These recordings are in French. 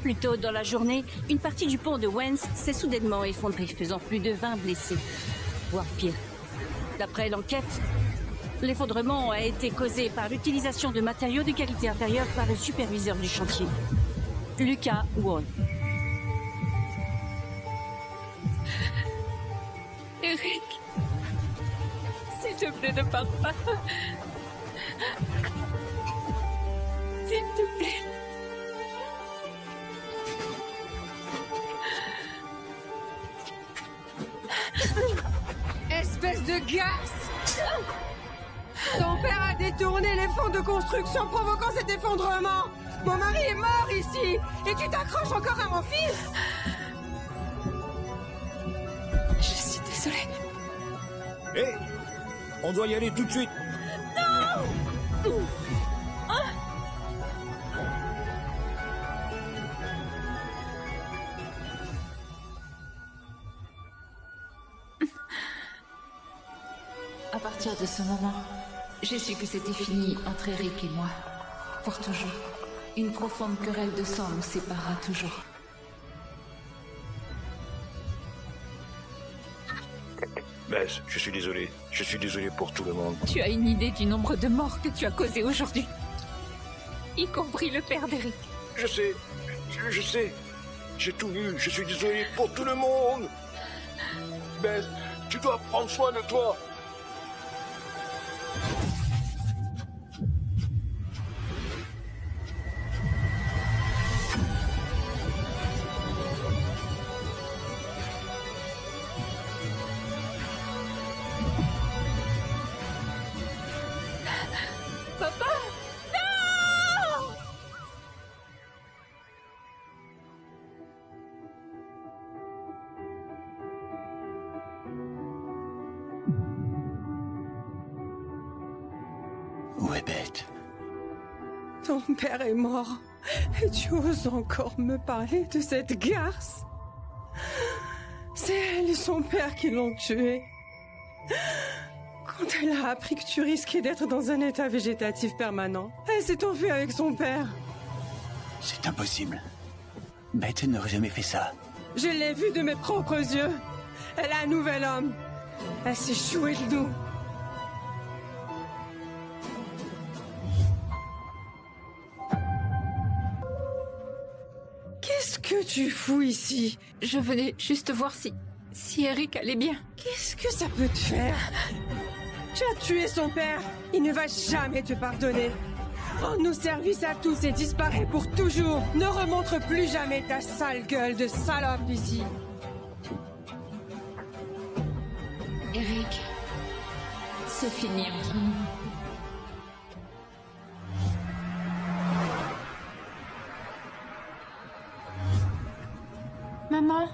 Plus tôt dans la journée, une partie du pont de Wens s'est soudainement effondrée, faisant plus de 20 blessés, voire pire. D'après l'enquête, l'effondrement a été causé par l'utilisation de matériaux de qualité inférieure par le superviseur du chantier, Lucas Wall. Eric, s'il te plaît, ne pars pas. S'il te plaît. Espèce de garce! Ton père a détourné les fonds de construction provoquant cet effondrement! Mon mari est mort ici! Et tu t'accroches encore à mon fils! Je suis désolée. Hé, on doit y aller tout de suite. À partir de ce moment, j'ai su que c'était fini entre Eric et moi. Pour toujours. Une profonde querelle de sang nous séparera toujours. Bess, je suis désolé. Je suis désolé pour tout le monde. Tu as une idée du nombre de morts que tu as causé aujourd'hui, y compris le père d'Eric. Je sais. Je sais. J'ai tout vu. Je suis désolé pour tout le monde. Bess, tu dois prendre soin de toi. Papa! Non! Où est Beth? Ton père est mort. Et tu oses encore me parler de cette garce? C'est elle et son père qui l'ont tué. Quand elle a appris que tu risquais d'être dans un état végétatif permanent, elle s'est enfuie avec son père. C'est impossible. Beth n'aurait jamais fait ça. Je l'ai vue de mes propres yeux. Elle a un nouvel homme. Elle s'est jouée de nous. Qu'est-ce que tu fous ici? Je venais juste voir si Eric allait bien. Qu'est-ce que ça peut te faire? Tu as tué son père. Il ne va jamais te pardonner. Rends-nous service à tous et disparais pour toujours. Ne remontre plus jamais ta sale gueule de salope ici. Eric, c'est fini entre nous. Maman,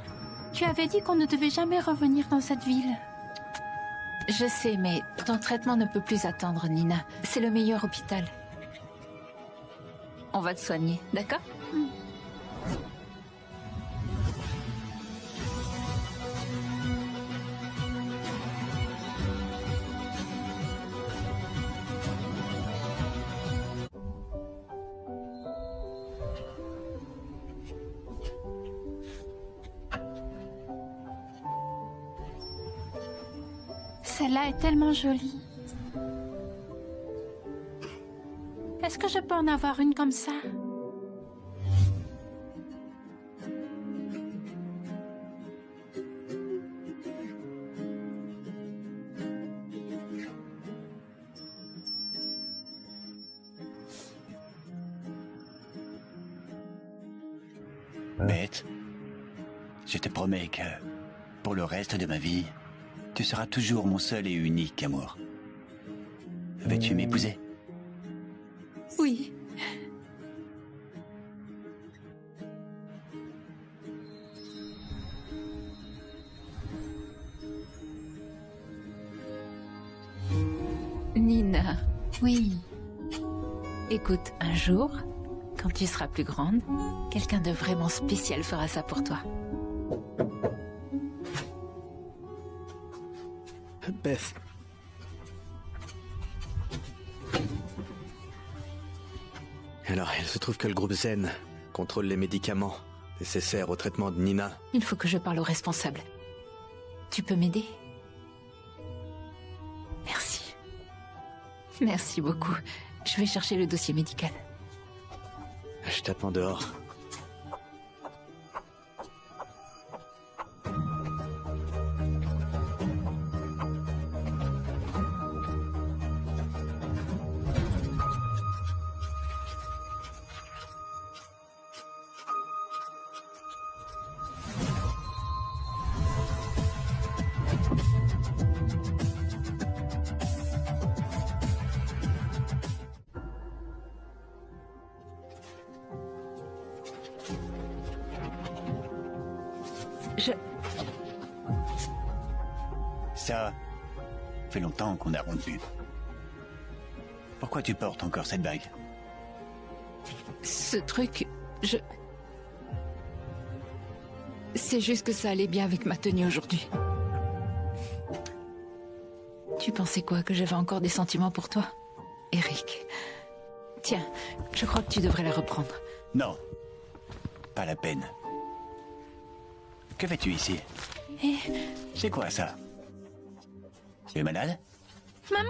tu avais dit qu'on ne devait jamais revenir dans cette ville. Je sais, mais ton traitement ne peut plus attendre, Nina. C'est le meilleur hôpital. On va te soigner, d'accord? Celle-là est tellement jolie. Est-ce que je peux en avoir une comme ça? Beth, je te promets que, pour le reste de ma vie, tu seras toujours mon seul et unique amour. Veux-tu m'épouser? Oui. Nina, oui. Écoute, un jour, quand tu seras plus grande, quelqu'un de vraiment spécial fera ça pour toi. Beth. Alors, il se trouve que le groupe Zen contrôle les médicaments nécessaires au traitement de Nina. Il faut que je parle au responsable. Tu peux m'aider? Merci. Merci beaucoup. Je vais chercher le dossier médical. Je t'attends dehors. Ça fait longtemps qu'on a rompu. Pourquoi tu portes encore cette bague? Ce truc, c'est juste que ça allait bien avec ma tenue aujourd'hui. Tu pensais quoi, que j'avais encore des sentiments pour toi, Eric? Tiens, je crois que tu devrais la reprendre. Non. Pas la peine. Que fais-tu ici? C'est quoi ça? Tu es malade? Maman!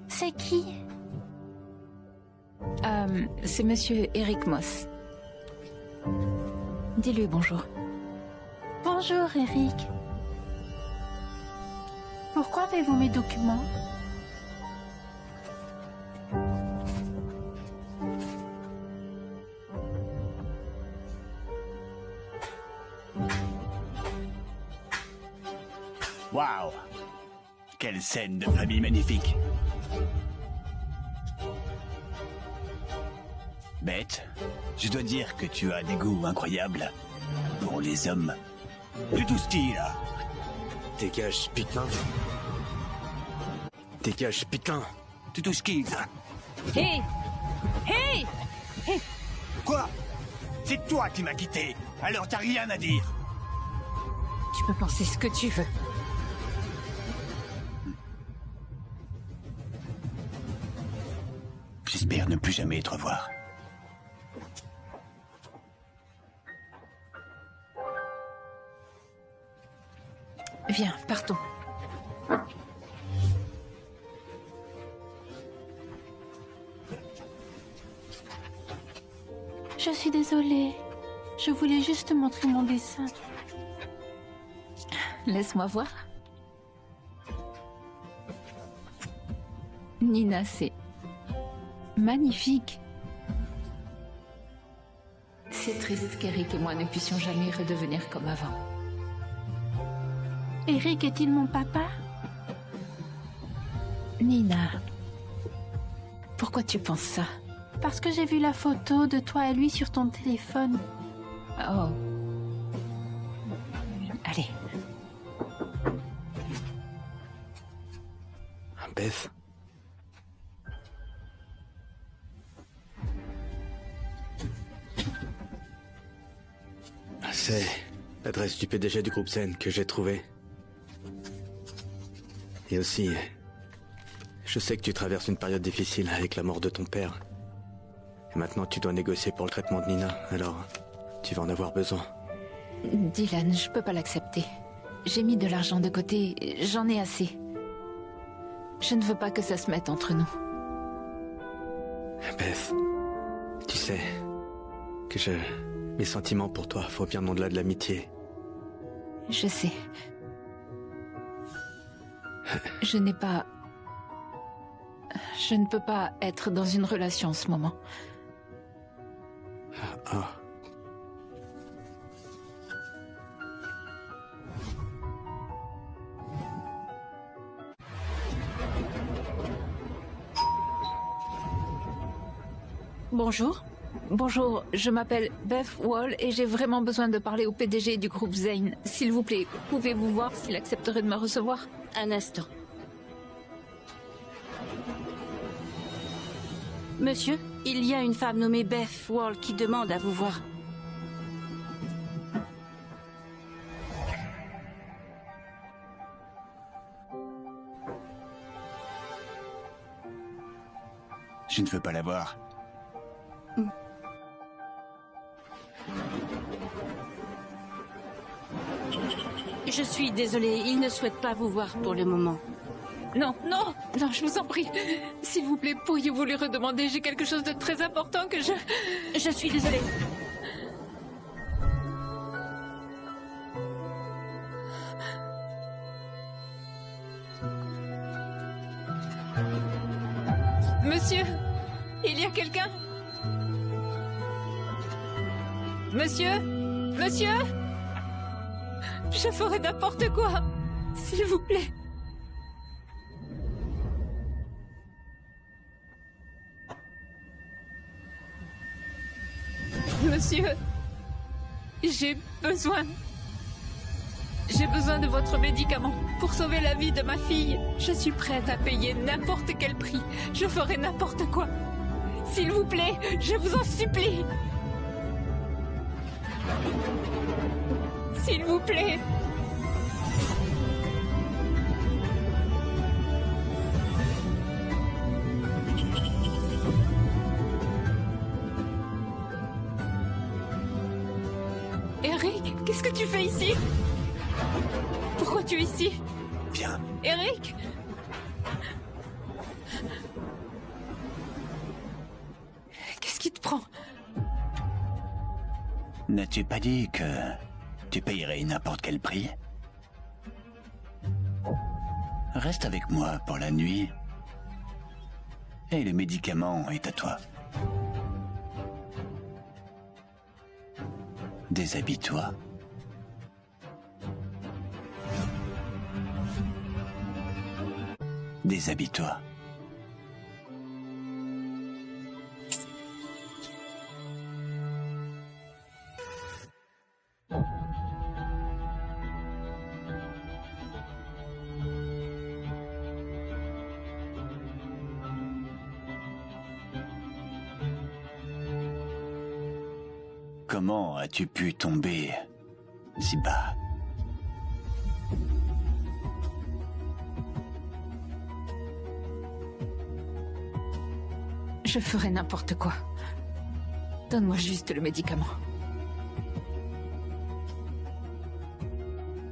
C'est qui? C'est monsieur Eric Moss. Dis-lui bonjour. Bonjour, Eric. Pourquoi avez-vous mes documents? Waouh! Quelle scène de famille magnifique! Bête, je dois dire que tu as des goûts incroyables pour les hommes. Du tout ski, là! Dégage, putain. Dégage, putain. Du tout ski, ça! Hé! Hé! Quoi? C'est toi qui m'as quitté, alors t'as rien à dire! Tu peux penser ce que tu veux. J'espère ne plus jamais te revoir. Viens, partons. Je suis désolée. Je voulais juste te montrer mon dessin. Laisse-moi voir. Nina, c'est magnifique. C'est triste qu'Eric et moi ne puissions jamais redevenir comme avant. Eric est-il mon papa? Nina, pourquoi tu penses ça? Parce que j'ai vu la photo de toi et lui sur ton téléphone. Oh. Allez. Beth. C'est l'adresse du PDG du groupe Zen que j'ai trouvée. Et aussi, je sais que tu traverses une période difficile avec la mort de ton père. Et maintenant tu dois négocier pour le traitement de Nina, alors tu vas en avoir besoin. Dylan, je peux pas l'accepter. J'ai mis de l'argent de côté, j'en ai assez. Je ne veux pas que ça se mette entre nous. Beth, tu sais que mes sentiments pour toi vont bien au-delà de l'amitié. Je sais. Je n'ai pas... Je ne peux pas être dans une relation en ce moment. Ah. Bonjour. Bonjour, je m'appelle Beth Wall et j'ai vraiment besoin de parler au PDG du groupe Zane. S'il vous plaît, pouvez-vous voir s'il accepterait de me recevoir? Un instant. Monsieur, il y a une femme nommée Beth Wall qui demande à vous voir. Je ne veux pas la voir. Je suis désolée, il ne souhaite pas vous voir pour le moment. Non, non, non, je vous en prie. S'il vous plaît, pourriez-vous lui redemander? J'ai quelque chose de très important que je... Je suis désolée. Monsieur, il y a quelqu'un? Monsieur? Monsieur? Je ferai n'importe quoi. S'il vous plaît. Monsieur, j'ai besoin de votre médicament pour sauver la vie de ma fille. Je suis prête à payer n'importe quel prix. Je ferai n'importe quoi. S'il vous plaît, je vous en supplie. S'il vous plaît. Eric, qu'est-ce que tu fais ici? Pourquoi tu es ici? Viens. Eric? Qu'est-ce qui te prend? N'as-tu pas dit que tu payerais n'importe quel prix? Reste avec moi pour la nuit. Et le médicament est à toi. Déshabille-toi. Déshabille-toi. Comment as-tu pu tomber si bas? Je ferai n'importe quoi. Donne-moi juste le médicament.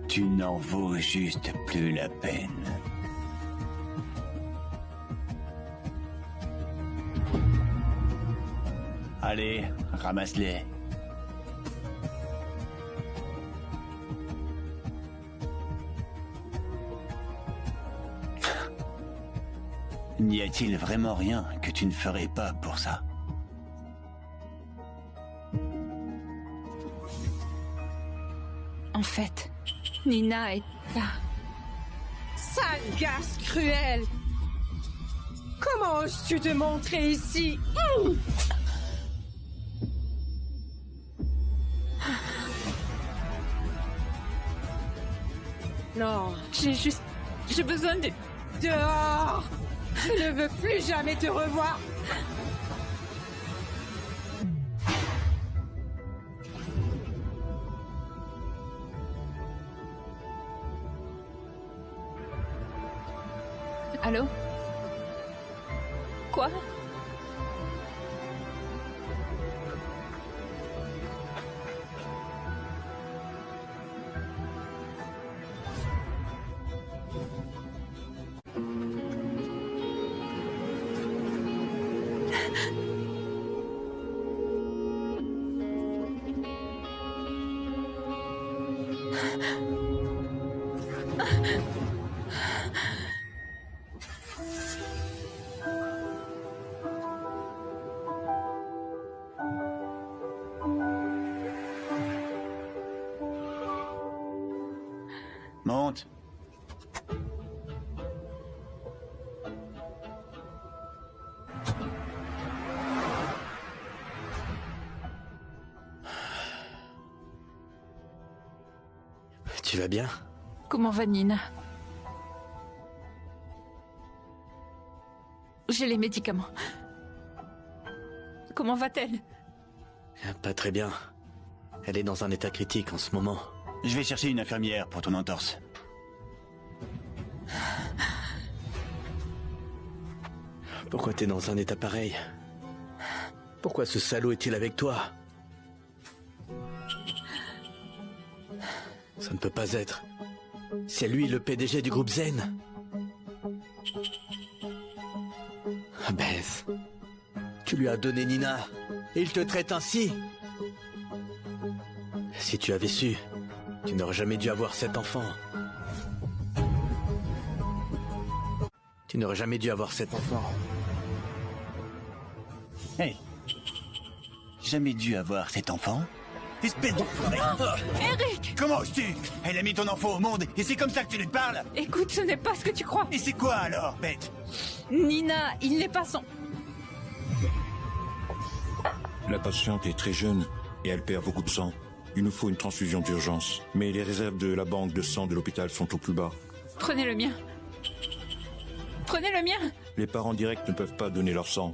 Tu n'en vaux juste plus la peine. Allez, ramasse-les. N'y a-t-il vraiment rien que tu ne ferais pas pour ça? En fait, Nina est là. Sale garce cruelle! Comment oses-tu te montrer ici? Non, J'ai besoin de... dehors! Je ne veux plus jamais te revoir! Allô? Quoi? Monte. Tu vas bien? Comment va Nina? J'ai les médicaments. Comment va-t-elle? Pas très bien. Elle est dans un état critique en ce moment. Je vais chercher une infirmière pour ton entorse. Pourquoi t'es dans un état pareil? Pourquoi ce salaud est-il avec toi? Ça ne peut pas être. C'est lui le PDG du groupe Zen. Beth, tu lui as donné Nina et il te traite ainsi. Si tu avais su, tu n'aurais jamais dû avoir cet enfant. Tu n'aurais jamais dû avoir cet enfant. Hey, jamais dû avoir cet enfant? Espèce de... Eric! Comment oses-tu? Elle a mis ton enfant au monde et c'est comme ça que tu lui parles? Écoute, ce n'est pas ce que tu crois. Et c'est quoi alors, Beth? Nina, il n'est pas son... La patiente est très jeune et elle perd beaucoup de sang. Il nous faut une transfusion d'urgence. Mais les réserves de la banque de sang de l'hôpital sont au plus bas. Prenez le mien. Prenez le mien. Les parents directs ne peuvent pas donner leur sang.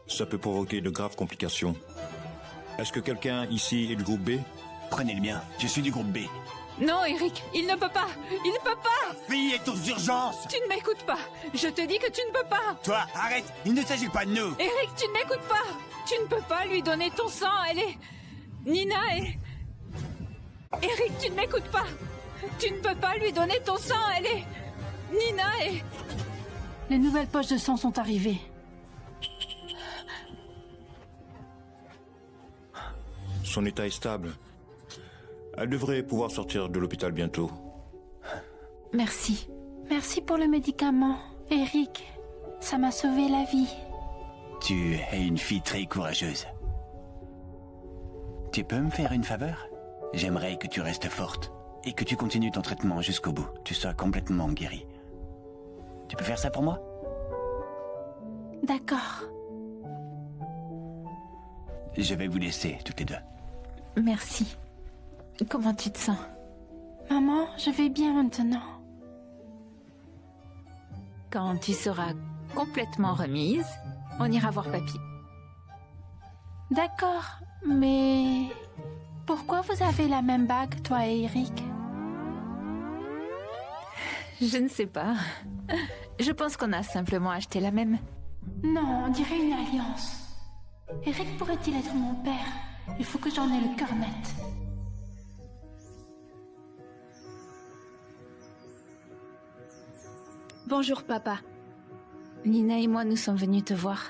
Ça peut provoquer de graves complications. Est-ce que quelqu'un ici est du groupe B? Prenez le mien, je suis du groupe B. Non, Eric, il ne peut pas. Il ne peut pas. Fille est aux urgences! Tu ne m'écoutes pas. Je te dis que tu ne peux pas. Toi, arrête! Il ne s'agit pas de nous! Eric, tu ne m'écoutes pas. Tu ne peux pas lui donner ton sang. Elle est... Nina est... Eric, tu ne m'écoutes pas. Tu ne peux pas lui donner ton sang. Elle est... Nina est... Les nouvelles poches de sang sont arrivées. Son état est stable. Elle devrait pouvoir sortir de l'hôpital bientôt. Merci. Merci pour le médicament, Eric. Ça m'a sauvé la vie. Tu es une fille très courageuse. Tu peux me faire une faveur? J'aimerais que tu restes forte et que tu continues ton traitement jusqu'au bout. Tu seras complètement guérie. Tu peux faire ça pour moi? D'accord. Je vais vous laisser toutes les deux. Merci. Comment tu te sens? Maman, je vais bien maintenant. Quand tu seras complètement remise, on ira voir papy. D'accord, mais... Pourquoi vous avez la même bague, toi et Eric? Je ne sais pas. Je pense qu'on a simplement acheté la même. Non, on dirait une alliance. Eric pourrait-il être mon père? Il faut que j'en ai le cœur net. Bonjour, papa. Nina et moi, nous sommes venus te voir.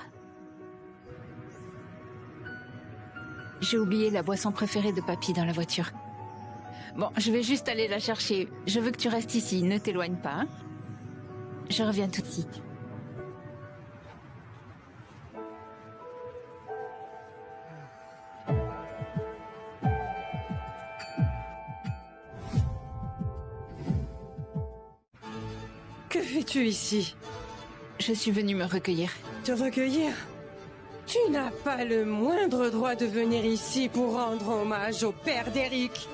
J'ai oublié la boisson préférée de papy dans la voiture. Bon, je vais juste aller la chercher. Je veux que tu restes ici, ne t'éloigne pas. Hein? Je reviens tout de suite. Que fais-tu ici? Je suis venue me recueillir. Te recueillir? Tu n'as pas le moindre droit de venir ici pour rendre hommage au père d'Eric.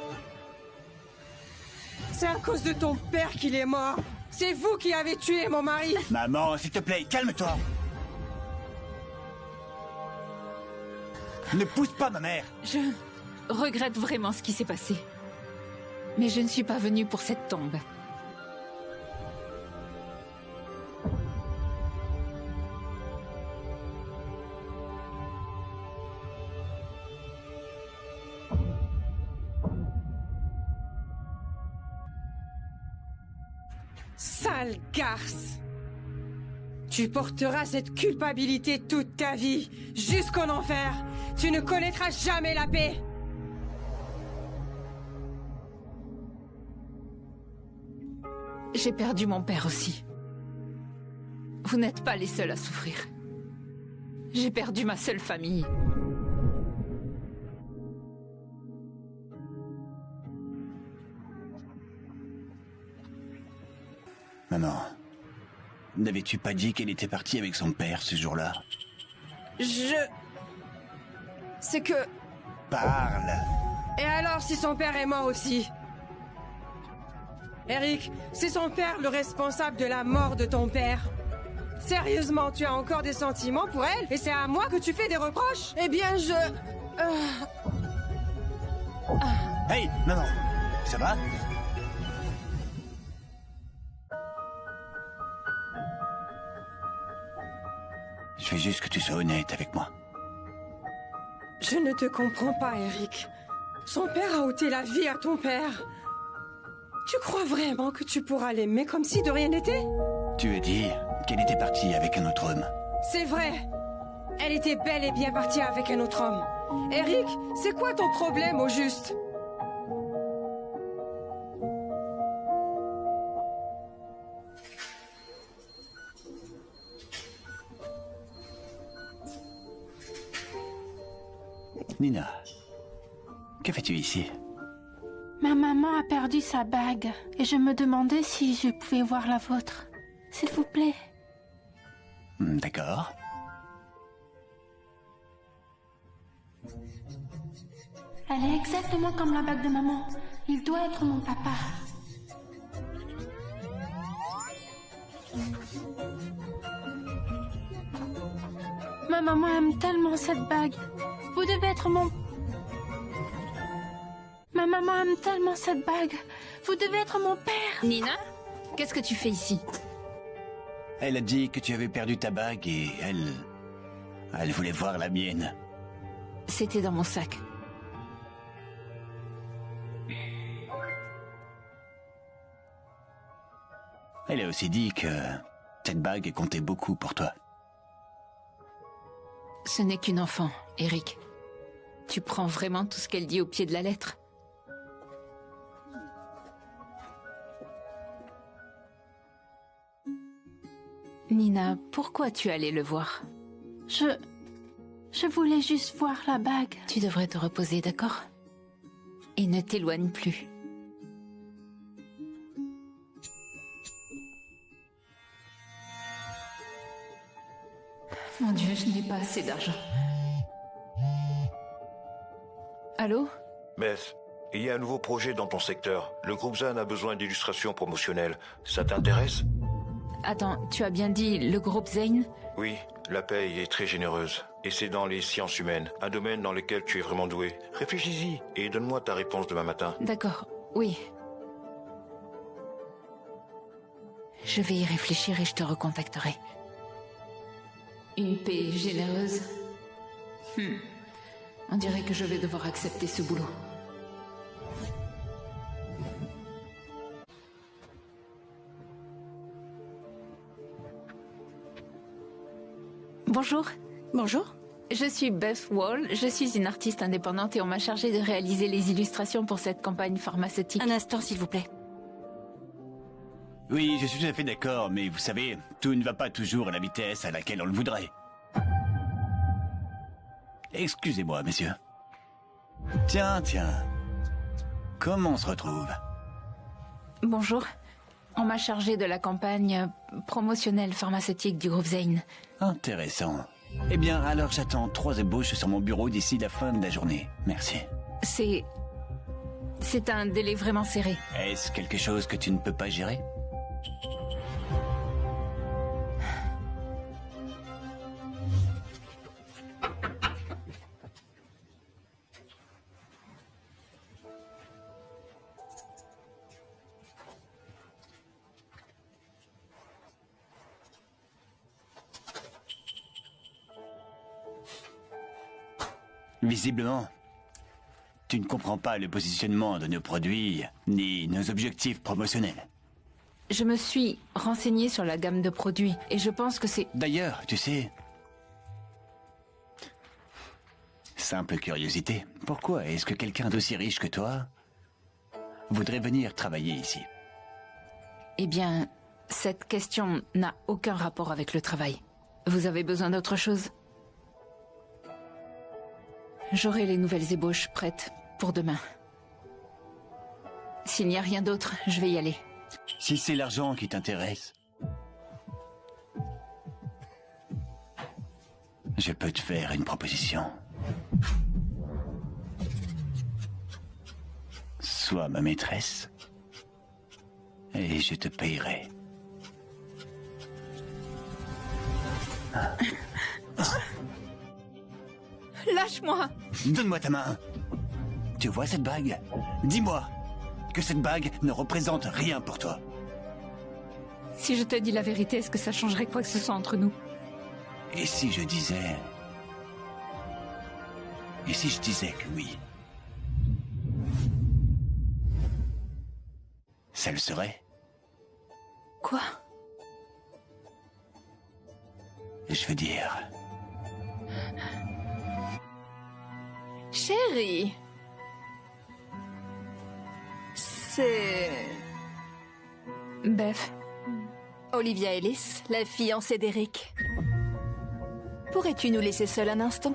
C'est à cause de ton père qu'il est mort. C'est vous qui avez tué mon mari. Maman, s'il te plaît, calme-toi. Ne pousse pas ma mère. Je regrette vraiment ce qui s'est passé. Mais je ne suis pas venue pour cette tombe. Sale garce! Tu porteras cette culpabilité toute ta vie, jusqu'en enfer. Tu ne connaîtras jamais la paix. J'ai perdu mon père aussi. Vous n'êtes pas les seuls à souffrir. J'ai perdu ma seule famille. Maman, n'avais-tu pas dit qu'elle était partie avec son père ce jour-là? C'est que... Parle! Et alors si son père est mort aussi? Eric, c'est son père le responsable de la mort de ton père. Sérieusement, tu as encore des sentiments pour elle? Et c'est à moi que tu fais des reproches? Eh bien, Hey, maman, ça va? Je veux juste que tu sois honnête avec moi. Je ne te comprends pas, Eric. Son père a ôté la vie à ton père. Tu crois vraiment que tu pourras l'aimer comme si de rien n'était? Tu veux dire qu'elle était partie avec un autre homme? C'est vrai. Elle était bel et bien partie avec un autre homme. Eric, c'est quoi ton problème au juste? Nina, que fais-tu ici? Ma maman a perdu sa bague et je me demandais si je pouvais voir la vôtre. S'il vous plaît. D'accord. Elle est exactement comme la bague de maman. Il doit être mon papa. Ma maman aime tellement cette bague. Vous devez être mon... Ma maman aime tellement cette bague. Vous devez être mon père. Nina, qu'est-ce que tu fais ici? Elle a dit que tu avais perdu ta bague et elle voulait voir la mienne. C'était dans mon sac. Elle a aussi dit que cette bague comptait beaucoup pour toi. Ce n'est qu'une enfant, Eric. Tu prends vraiment tout ce qu'elle dit au pied de la lettre? Nina, pourquoi tu allais le voir? Je voulais juste voir la bague. Tu devrais te reposer, d'accord? Et ne t'éloigne plus. Mon Dieu, je n'ai pas assez d'argent. Allô? Beth, il y a un nouveau projet dans ton secteur. Le groupe Zane a besoin d'illustrations promotionnelles. Ça t'intéresse? Attends, tu as bien dit le groupe Zane? Oui, la paye est très généreuse. Et c'est dans les sciences humaines, un domaine dans lequel tu es vraiment doué. Réfléchis-y et donne-moi ta réponse demain matin. D'accord, oui. Je vais y réfléchir et je te recontacterai. Une paix généreuse? On dirait que je vais devoir accepter ce boulot. Bonjour. Bonjour. Je suis Beth Wall, je suis une artiste indépendante et on m'a chargée de réaliser les illustrations pour cette campagne pharmaceutique. Un instant, s'il vous plaît. Oui, je suis tout à fait d'accord, mais vous savez, tout ne va pas toujours à la vitesse à laquelle on le voudrait. Excusez-moi, messieurs. Tiens. Comment on se retrouve? Bonjour. On m'a chargée de la campagne promotionnelle pharmaceutique du groupe Zane. Intéressant. Eh bien, alors j'attends 3 ébauches sur mon bureau d'ici la fin de la journée. Merci. C'est un délai vraiment serré. Est-ce quelque chose que tu ne peux pas gérer? Visiblement, tu ne comprends pas le positionnement de nos produits, ni nos objectifs promotionnels. Je me suis renseignée sur la gamme de produits et je pense que c'est... D'ailleurs, tu sais... Simple curiosité, pourquoi est-ce que quelqu'un d'aussi riche que toi voudrait venir travailler ici? Eh bien, cette question n'a aucun rapport avec le travail. Vous avez besoin d'autre chose? J'aurai les nouvelles ébauches prêtes pour demain. S'il n'y a rien d'autre, je vais y aller. Si c'est l'argent qui t'intéresse, je peux te faire une proposition. Sois ma maîtresse et je te payerai. Lâche-moi! Donne-moi ta main. Tu vois cette bague? Dis-moi que cette bague ne représente rien pour toi. Si je te dis la vérité, est-ce que ça changerait quoi que ce soit entre nous? Et si je disais... Et si je disais que oui? Ça le serait? Quoi? Je veux dire... Chérie. C'est... Beth. Olivia Ellis, la fiancée d'Eric. Pourrais-tu nous laisser seuls un instant?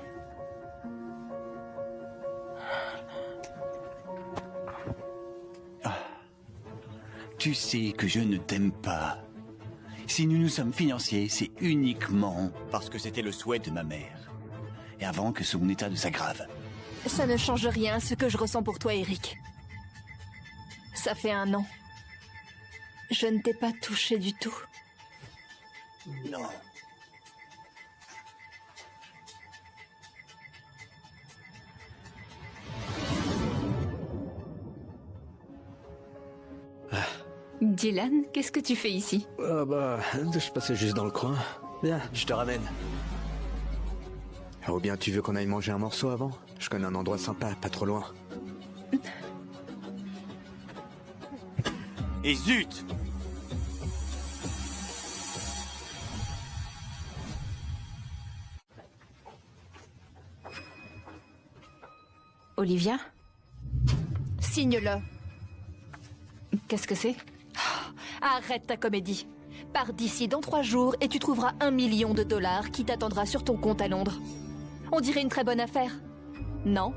Tu sais que je ne t'aime pas. Si nous nous sommes fiancés, c'est uniquement parce que c'était le souhait de ma mère. Et avant que son état ne s'aggrave. Ça ne change rien à ce que je ressens pour toi, Eric. Ça fait 1 an. Je ne t'ai pas touché du tout. Non. Dylan, qu'est-ce que tu fais ici? Je passais juste dans le coin. Viens, je te ramène. Ou bien tu veux qu'on aille manger un morceau avant? Je connais un endroit sympa, pas trop loin. Et zut! Olivia? Signe-le. Qu'est-ce que c'est? Arrête ta comédie. Pars d'ici dans 3 jours et tu trouveras $1 million qui t'attendra sur ton compte à Londres. On dirait une très bonne affaire. Non?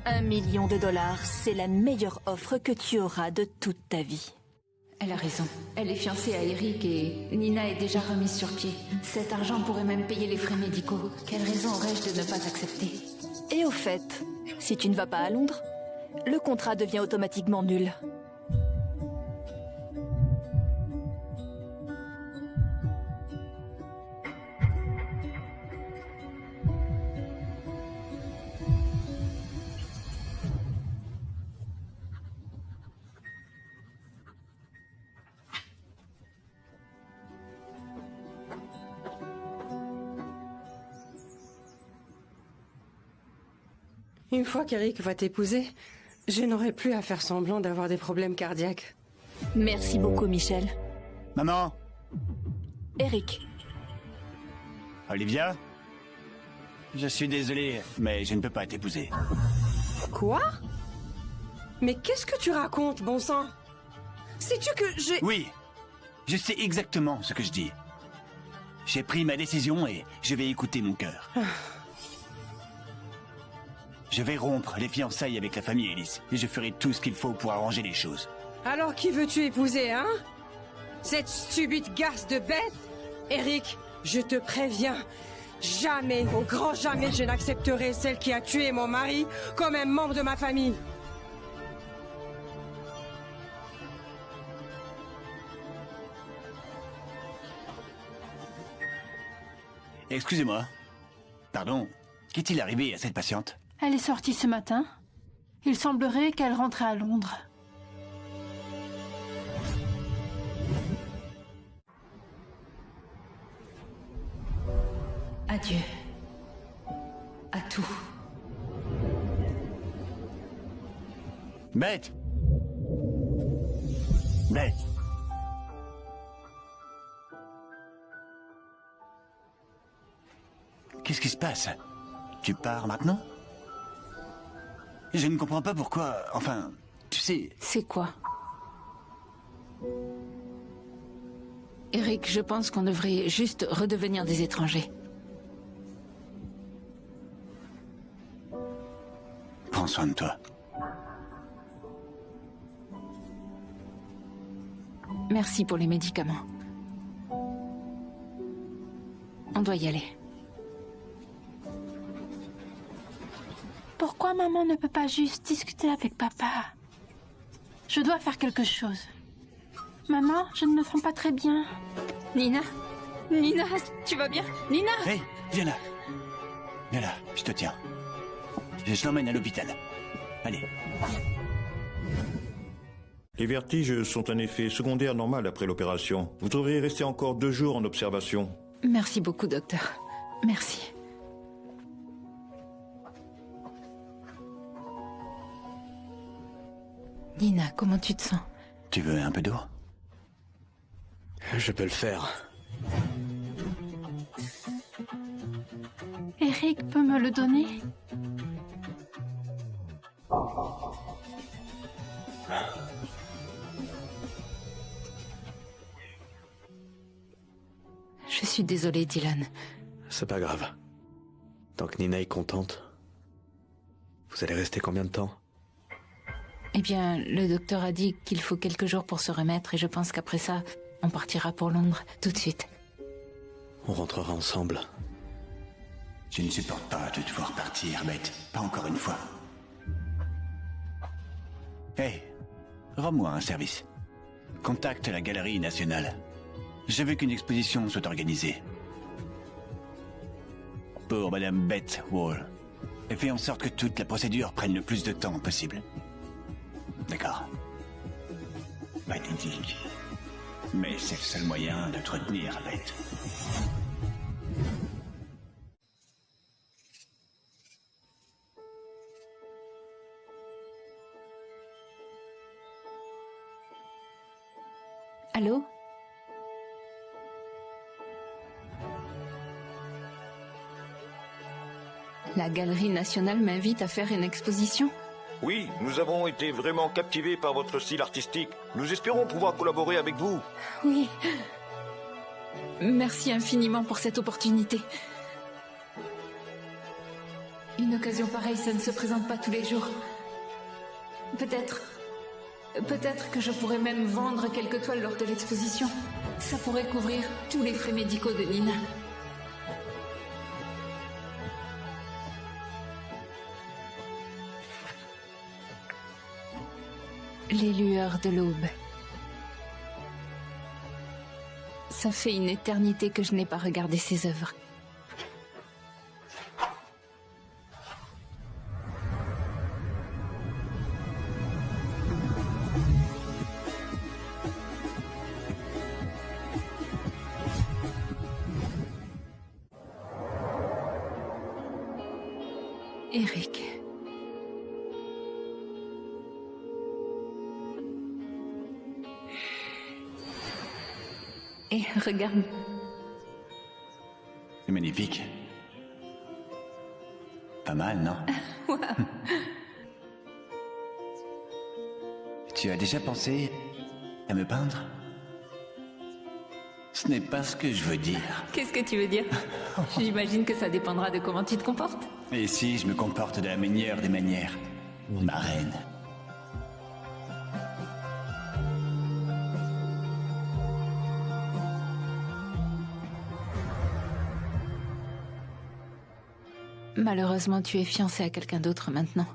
$1 million, c'est la meilleure offre que tu auras de toute ta vie. Elle a raison. Elle est fiancée à Eric et Nina est déjà remise sur pied. Cet argent pourrait même payer les frais médicaux. Quelle raison aurais-je de ne pas accepter? Et au fait, si tu ne vas pas à Londres, le contrat devient automatiquement nul. Une fois qu'Eric va t'épouser, je n'aurai plus à faire semblant d'avoir des problèmes cardiaques. Merci beaucoup, Michel. Maman? Eric. Olivia? Je suis désolé, mais je ne peux pas t'épouser. Quoi? Mais qu'est-ce que tu racontes, bon sang? Sais-tu que j'ai... Oui, je sais exactement ce que je dis. J'ai pris ma décision et je vais écouter mon cœur. Je vais rompre les fiançailles avec la famille Ellis et je ferai tout ce qu'il faut pour arranger les choses. Alors qui veux-tu épouser, hein? Cette stupide garce de bête? Eric, je te préviens, jamais, au grand jamais, je n'accepterai celle qui a tué mon mari comme un membre de ma famille. Excusez-moi. Pardon, qu'est-il arrivé à cette patiente? Elle est sortie ce matin. Il semblerait qu'elle rentrait à Londres. Adieu. À tout. Bête! Bête! Qu'est-ce qui se passe? Tu pars maintenant? Je ne comprends pas pourquoi... Enfin, tu sais... C'est quoi? Eric, je pense qu'on devrait juste redevenir des étrangers. Prends soin de toi. Merci pour les médicaments. On doit y aller. Pourquoi maman ne peut pas juste discuter avec papa? Je dois faire quelque chose. Maman, je ne me sens pas très bien. Nina? Nina, tu vas bien? Nina? Hé, viens là. Viens là, je te tiens. Je t'emmène à l'hôpital. Allez. Les vertiges sont un effet secondaire normal après l'opération. Vous devriez rester encore 2 jours en observation. Merci beaucoup, docteur. Merci. Nina, comment tu te sens? Tu veux un peu d'eau? Je peux le faire. Eric peut me le donner? Je suis désolée, Dylan. C'est pas grave. Tant que Nina est contente. Vous allez rester combien de temps? Eh bien, le docteur a dit qu'il faut quelques jours pour se remettre et je pense qu'après ça, on partira pour Londres, tout de suite. On rentrera ensemble. Je ne supporte pas de devoir partir, Beth. Pas encore une fois. Hé, rends-moi un service. Contacte la Galerie Nationale. Je veux qu'une exposition soit organisée. Pour Madame Beth Wall. Et fais en sorte que toute la procédure prenne le plus de temps possible. D'accord. Pathétique. Mais c'est le seul moyen de te retenir, Beth. Allô? La Galerie Nationale m'invite à faire une exposition? Oui, nous avons été vraiment captivés par votre style artistique. Nous espérons pouvoir collaborer avec vous. Oui. Merci infiniment pour cette opportunité. Une occasion pareille, ça ne se présente pas tous les jours. Peut-être que je pourrais même vendre quelques toiles lors de l'exposition. Ça pourrait couvrir tous les frais médicaux de Nina. Les lueurs de l'aube. Ça fait une éternité que je n'ai pas regardé ses œuvres. Eric. Et regarde. C'est magnifique. Pas mal, non? Wow. Tu as déjà pensé à me peindre? Ce n'est pas ce que je veux dire. Qu'est-ce que tu veux dire? J'imagine que ça dépendra de comment tu te comportes. Et si je me comporte de la meilleure des manières, ma reine? Malheureusement, tu es fiancée à quelqu'un d'autre maintenant.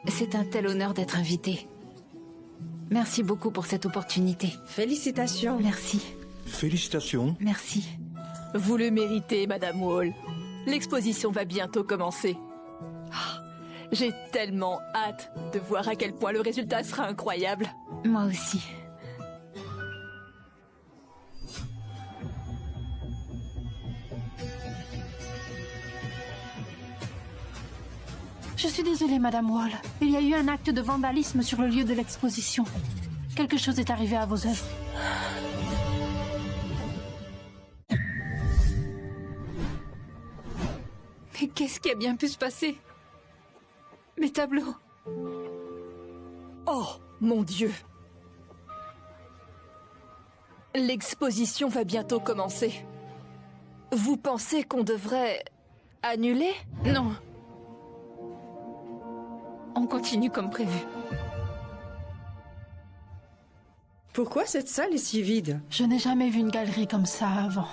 C'est un tel honneur d'être invitée. Merci beaucoup pour cette opportunité. Félicitations. Merci. Félicitations. Merci. Vous le méritez, Madame Wall. L'exposition va bientôt commencer. Ah, j'ai tellement hâte de voir à quel point le résultat sera incroyable. Moi aussi. Je suis désolée, Madame Wall. Il y a eu un acte de vandalisme sur le lieu de l'exposition. Quelque chose est arrivé à vos œuvres. Mais qu'est-ce qui a bien pu se passer? Mes tableaux. Oh, mon Dieu. L'exposition va bientôt commencer. Vous pensez qu'on devrait annuler? Non. On continue comme prévu. Pourquoi cette salle est si vide? Je n'ai jamais vu une galerie comme ça avant.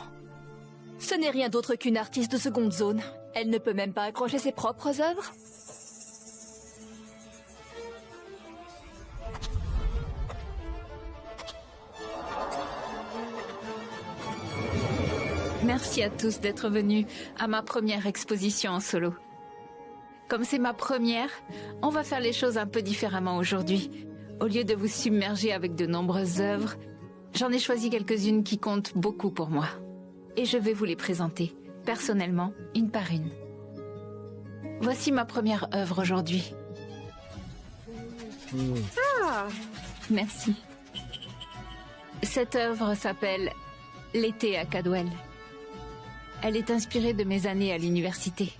Ce n'est rien d'autre qu'une artiste de seconde zone. Elle ne peut même pas accrocher ses propres œuvres. Merci à tous d'être venus à ma première exposition en solo. Comme c'est ma première, on va faire les choses un peu différemment aujourd'hui. Au lieu de vous submerger avec de nombreuses œuvres, j'en ai choisi quelques-unes qui comptent beaucoup pour moi. Et je vais vous les présenter, personnellement, une par une. Voici ma première œuvre aujourd'hui. Ah! Merci. Cette œuvre s'appelle « L'été à Cadwell ». Elle est inspirée de mes années à l'université.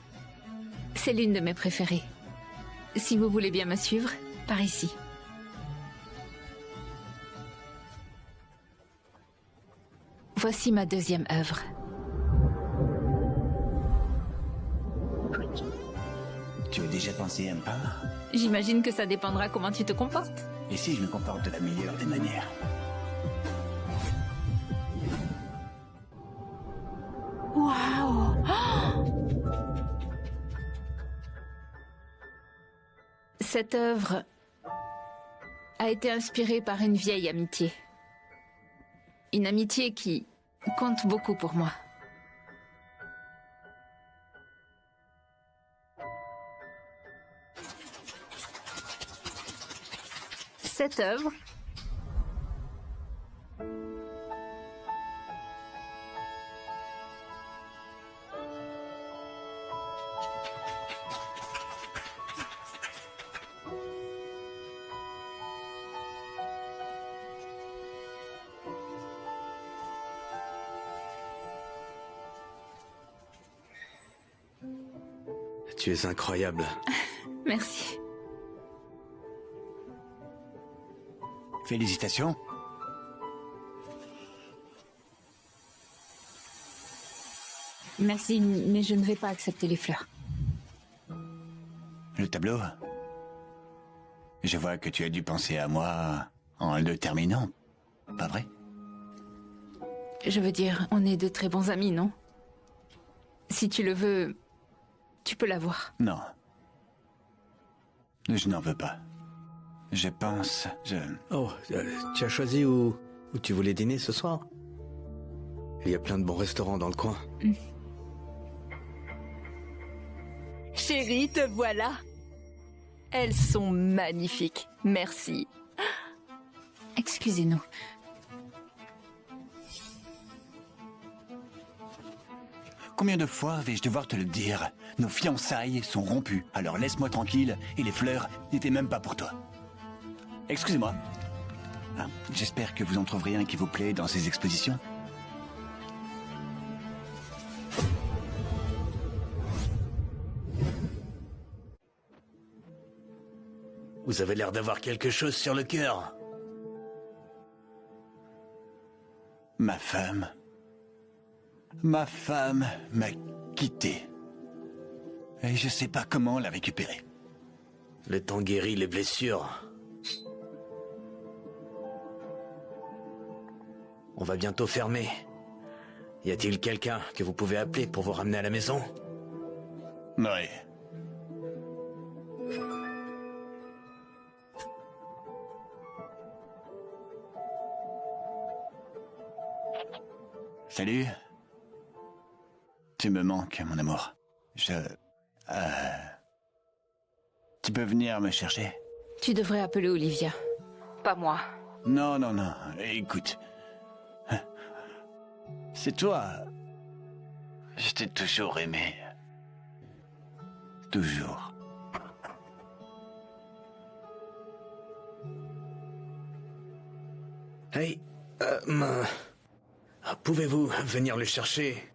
C'est l'une de mes préférées. Si vous voulez bien me suivre, par ici. Voici ma deuxième œuvre. Tu as déjà pensé à me peindre? J'imagine que ça dépendra comment tu te comportes. Et si je me comporte de la meilleure des manières? Waouh! Cette œuvre a été inspirée par une vieille amitié. Une amitié qui compte beaucoup pour moi. Cette œuvre Tu es incroyable. Merci. Félicitations. Merci, mais je ne vais pas accepter les fleurs. Le tableau? Je vois que tu as dû penser à moi en le terminant, pas vrai? Je veux dire, on est de très bons amis, non? Si tu le veux, tu peux l'avoir. Non. Je n'en veux pas. Je pense... Oh, tu as choisi où tu voulais dîner ce soir? Il y a plein de bons restaurants dans le coin. Chérie, te voilà. Elles sont magnifiques. Merci. Excusez-nous. Combien de fois vais-je devoir te le dire? Nos fiançailles sont rompues, alors laisse-moi tranquille, et les fleurs n'étaient même pas pour toi. Excusez-moi. Ah, j'espère que vous en trouverez un qui vous plaît dans ces expositions. Vous avez l'air d'avoir quelque chose sur le cœur. Ma femme m'a quitté. Et je sais pas comment la récupérer. Le temps guérit les blessures. On va bientôt fermer. Y a-t-il quelqu'un que vous pouvez appeler pour vous ramener à la maison? Oui. Salut. Tu me manques, mon amour. Tu peux venir me chercher? Tu devrais appeler Olivia. Pas moi. Non, non, non. Écoute. C'est toi. Je t'ai toujours aimé. Toujours. Hey, pouvez-vous venir le chercher?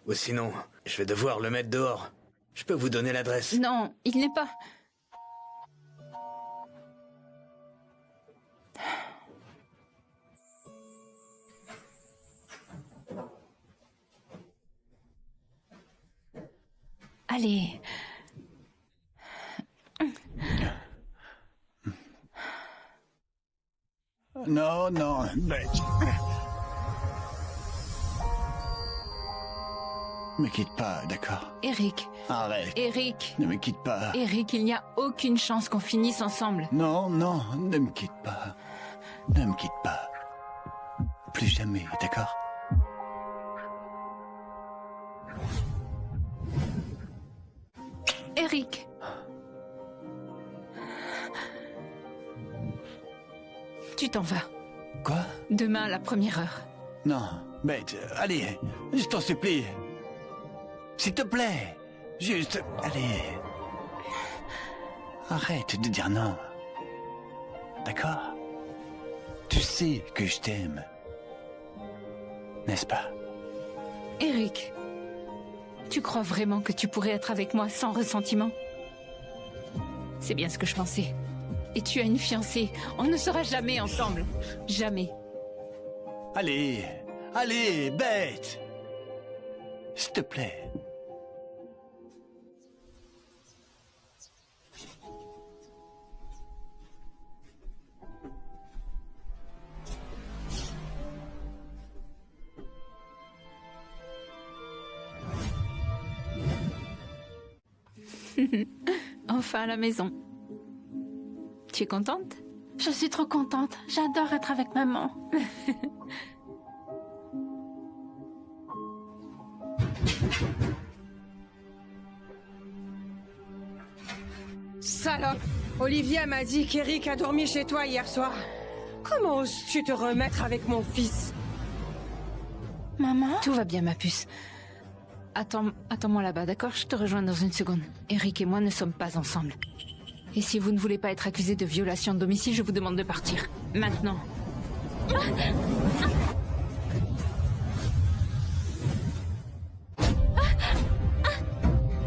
Ou sinon, je vais devoir le mettre dehors. Je peux vous donner l'adresse. Non, il n'est pas... Allez. Non, non, bête. Me quitte pas, d'accord? Eric. Arrête. Eric. Ne me quitte pas. Eric, il n'y a aucune chance qu'on finisse ensemble. Non, non, ne me quitte pas. Ne me quitte pas. Plus jamais, d'accord? Eric. Tu t'en vas. Quoi? Demain à la première heure. Non, Beth, allez, je t'en supplie. S'il te plaît, juste, allez. Arrête de dire non. D'accord? Tu sais que je t'aime. N'est-ce pas? Eric, tu crois vraiment que tu pourrais être avec moi sans ressentiment? C'est bien ce que je pensais. Et tu as une fiancée. On ne sera jamais ensemble. Jamais. Allez, allez, Beth. S'il te plaît. Enfin à la maison. Tu es contente? Je suis trop contente. J'adore être avec maman. Salope! Olivia m'a dit qu'Eric a dormi chez toi hier soir. Comment oses-tu te remettre avec mon fils? Maman? Tout va bien, ma puce. Attends-moi là-bas, d'accord? Je te rejoins dans une seconde. Eric et moi ne sommes pas ensemble. Et si vous ne voulez pas être accusé de violation de domicile, je vous demande de partir. Maintenant.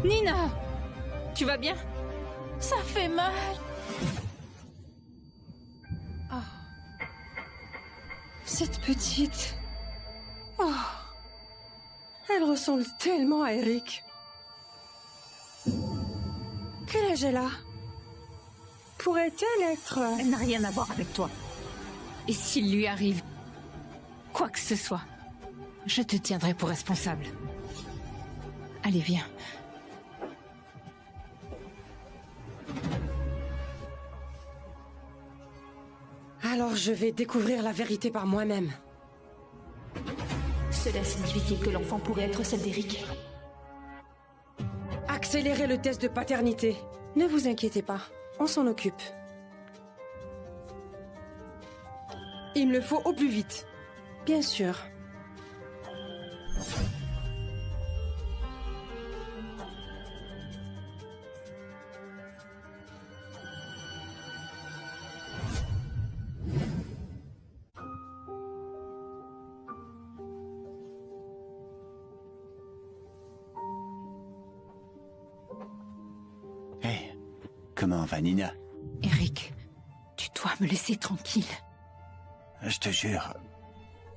Nina! Tu vas bien? Ça fait mal. Cette petite... Oh. Elle ressemble tellement à Eric. Quel âge elle a? Pourrait-elle être... Elle n'a rien à voir avec toi. Et s'il lui arrive quoi que ce soit, je te tiendrai pour responsable. Allez, viens. Alors je vais découvrir la vérité par moi-même. Cela signifie que l'enfant pourrait être celle d'Eric. Accélérez le test de paternité. Ne vous inquiétez pas, on s'en occupe. Il me le faut au plus vite. Bien sûr. Hey, comment va Nina? Eric, tu dois me laisser tranquille. Je te jure,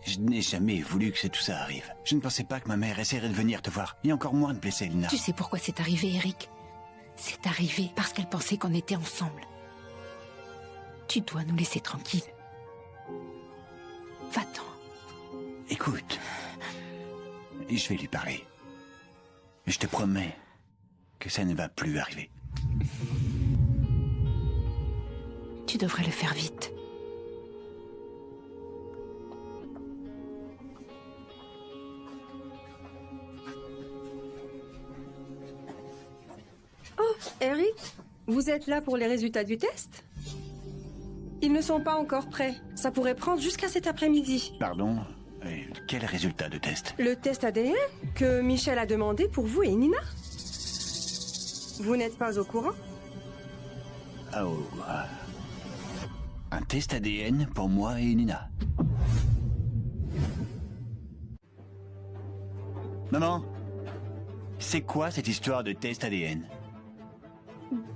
je n'ai jamais voulu que tout ça arrive. Je ne pensais pas que ma mère essaierait de venir te voir, et encore moins de blesser Elena. Tu sais pourquoi c'est arrivé, Eric? C'est arrivé parce qu'elle pensait qu'on était ensemble. Tu dois nous laisser tranquilles. Va-t'en. Écoute, je vais lui parler. Je te promets que ça ne va plus arriver. Tu devrais le faire vite. Oh, Eric, vous êtes là pour les résultats du test? Ils ne sont pas encore prêts. Ça pourrait prendre jusqu'à cet après-midi. Pardon? Quel résultat de test? Le test ADN que Michel a demandé pour vous et Nina. Vous n'êtes pas au courant? Oh, un test ADN pour moi et Nina. Maman, c'est quoi cette histoire de test ADN?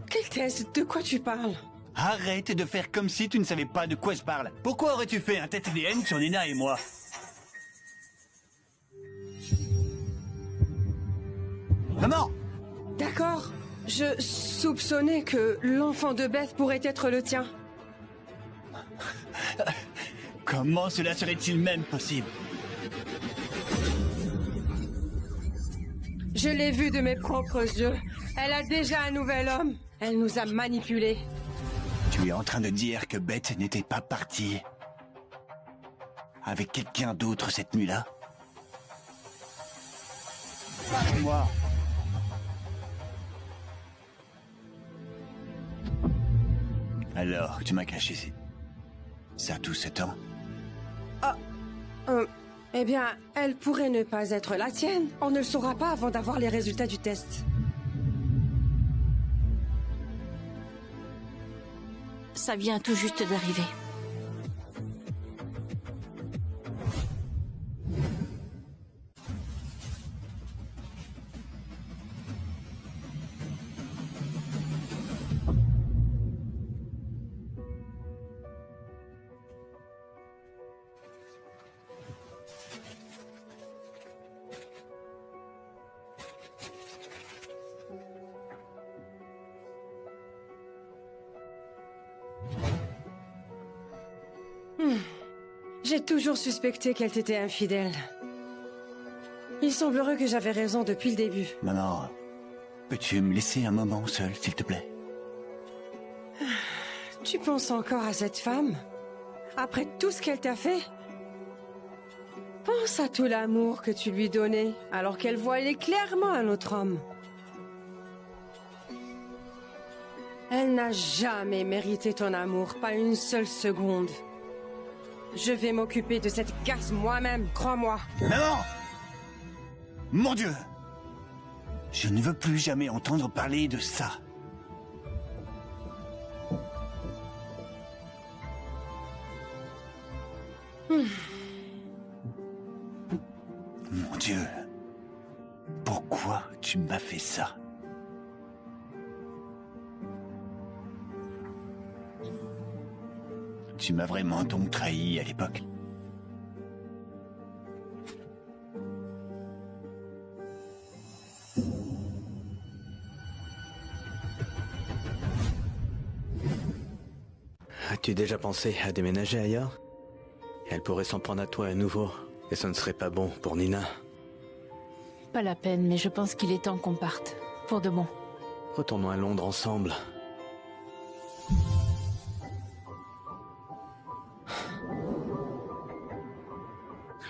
Quel test? De quoi tu parles? Arrête de faire comme si tu ne savais pas de quoi je parle. Pourquoi aurais-tu fait un test ADN sur Nina et moi? Maman! D'accord. Je soupçonnais que l'enfant de Beth pourrait être le tien. Comment cela serait-il même possible? Je l'ai vu de mes propres yeux. Elle a déjà un nouvel homme. Elle nous a manipulés. Tu es en train de dire que Beth n'était pas partie avec quelqu'un d'autre cette nuit-là? Parle-moi. Alors, tu m'as caché ça tout ce temps? Eh bien, elle pourrait ne pas être la tienne. On ne le saura pas avant d'avoir les résultats du test. Ça vient tout juste d'arriver. J'ai toujours suspecté qu'elle t'était infidèle. Il semblerait que j'avais raison depuis le début. Maman, peux-tu me laisser un moment seul, s'il te plaît? Tu penses encore à cette femme? Après tout ce qu'elle t'a fait? Pense à tout l'amour que tu lui donnais, alors qu'elle voyait clairement un autre homme. Elle n'a jamais mérité ton amour, pas une seule seconde. Je vais m'occuper de cette garce moi-même, crois-moi. Maman! Mon Dieu! Je ne veux plus jamais entendre parler de ça. Mon Dieu. Pourquoi tu m'as fait ça? Tu m'as vraiment donc trahi à l'époque? As-tu déjà pensé à déménager ailleurs? Elle pourrait s'en prendre à toi à nouveau, et ce ne serait pas bon pour Nina. Pas la peine, mais je pense qu'il est temps qu'on parte. Pour de bon. Retournons à Londres ensemble.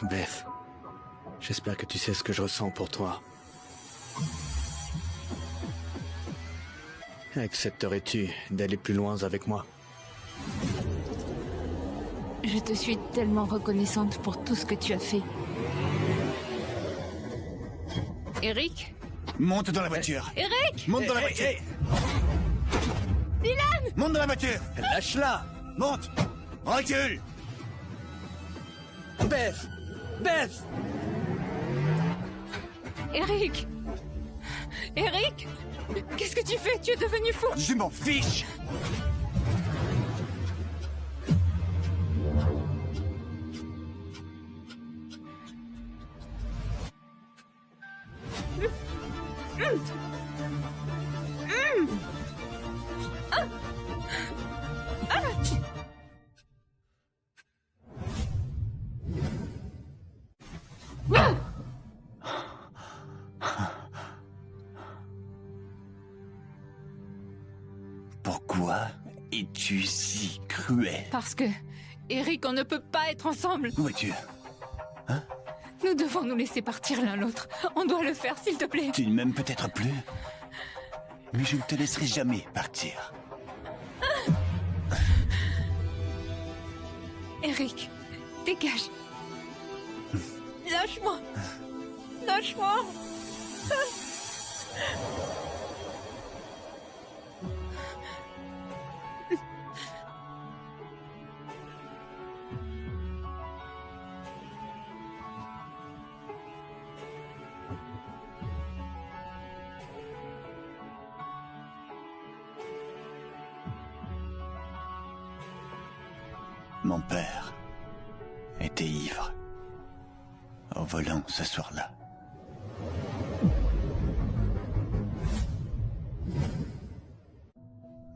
Beth, j'espère que tu sais ce que je ressens pour toi. Accepterais-tu d'aller plus loin avec moi? Je te suis tellement reconnaissante pour tout ce que tu as fait. Eric? Monte dans la voiture. Eric! Monte dans la voiture. Dylan! Monte dans la voiture. Lâche-la. Monte. Recule. Beth! Beth! Eric! Eric! Qu'est-ce que tu fais? Tu es devenu fou! Je m'en fiche. Pourquoi es-tu si cruel? Parce que, Eric, on ne peut pas être ensemble. Où es-tu? Nous devons nous laisser partir l'un l'autre. On doit le faire, s'il te plaît. Tu ne m'aimes peut-être plus, mais je ne te laisserai jamais partir. Eric, dégage. Lâche-moi. Lâche-moi. Mon père était ivre en volant ce soir-là.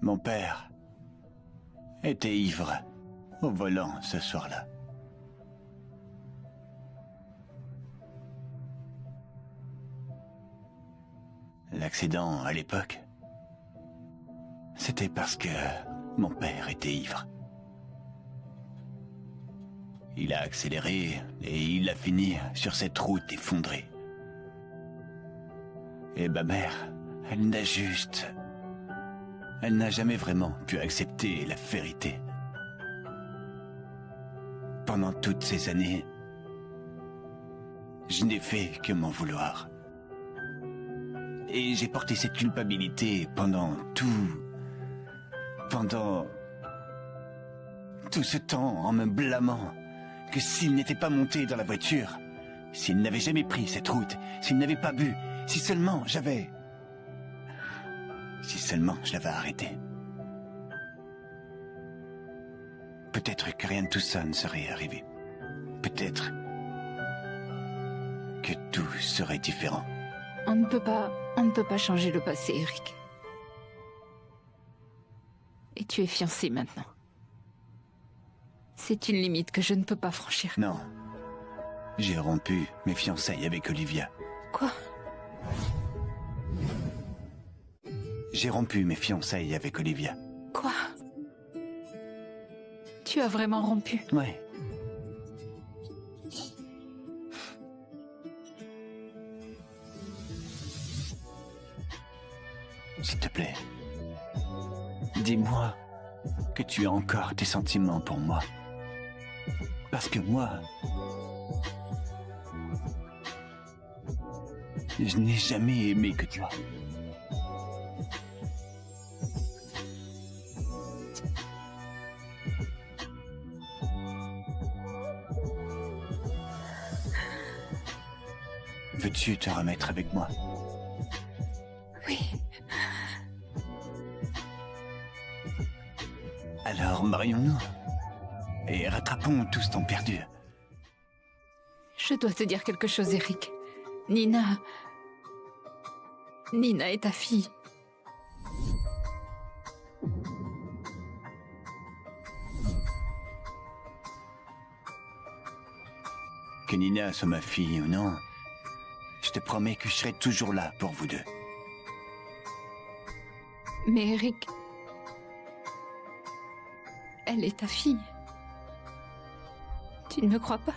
Mon père était ivre au volant ce soir-là. L'accident à l'époque, c'était parce que mon père était ivre. Il a accéléré et il a fini sur cette route effondrée. Et ma mère, elle n'a juste elle n'a jamais vraiment pu accepter la vérité. Pendant toutes ces années, je n'ai fait que m'en vouloir. Et j'ai porté cette culpabilité pendant tout ce temps en me blâmant que s'il n'était pas monté dans la voiture, s'il n'avait jamais pris cette route, s'il n'avait pas bu, si seulement je l'avais arrêté. Peut-être que rien de tout ça ne serait arrivé. Peut-être que tout serait différent. On ne peut pas changer le passé, Eric. Et tu es fiancé maintenant. C'est une limite que je ne peux pas franchir. Non. J'ai rompu mes fiançailles avec Olivia. Quoi? J'ai rompu mes fiançailles avec Olivia. Quoi? Tu as vraiment rompu? Ouais. S'il te plaît, dis-moi que tu as encore des sentiments pour moi. Parce que moi, je n'ai jamais aimé que toi. Veux-tu te remettre avec moi? Oui. Alors marions-nous et rattrapons tout ce temps perdu. Je dois te dire quelque chose, Eric. Nina est ta fille. Que Nina soit ma fille ou non, je te promets que je serai toujours là pour vous deux. Mais Eric, elle est ta fille. Tu ne me crois pas?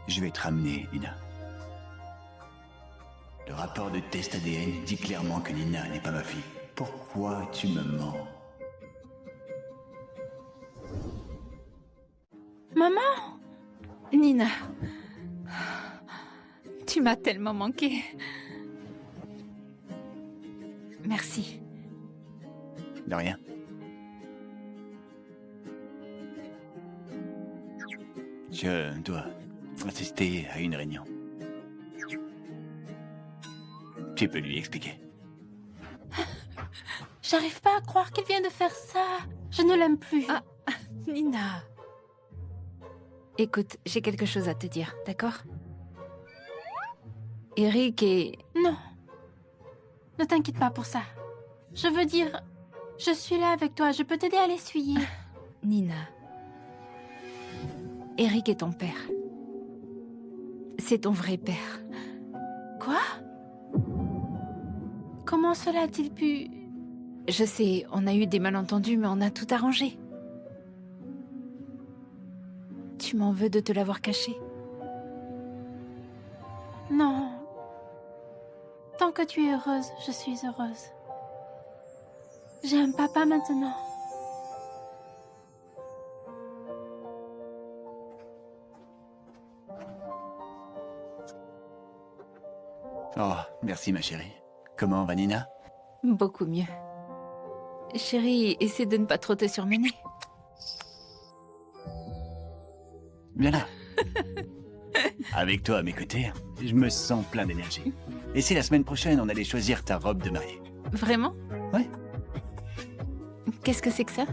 Je vais te ramener, Nina. Le rapport de test ADN dit clairement que Nina n'est pas ma fille. Pourquoi tu me mens? Maman! Nina, tu m'as tellement manqué. Merci. De rien. Je dois assister à une réunion. Tu peux lui expliquer. J'arrive pas à croire qu'il vient de faire ça. Je ne l'aime plus. Ah, Nina. Écoute, j'ai quelque chose à te dire, d'accord? Eric est... Non. Ne t'inquiète pas pour ça. Je veux dire, je suis là avec toi, je peux t'aider à l'essuyer. Nina. Eric est ton père. C'est ton vrai père. Quoi? Comment cela a-t-il pu... Je sais, on a eu des malentendus, mais on a tout arrangé. Tu m'en veux de te l'avoir caché? Non. Tant que tu es heureuse, je suis heureuse. J'ai un papa maintenant. Oh, merci ma chérie. Comment va Nina? Beaucoup mieux. Chérie, essaie de ne pas trop te surmener. Viens là. Avec toi à mes côtés, je me sens plein d'énergie. Et si la semaine prochaine, on allait choisir ta robe de mariée? Vraiment? Ouais. Qu'est-ce que c'est que ça?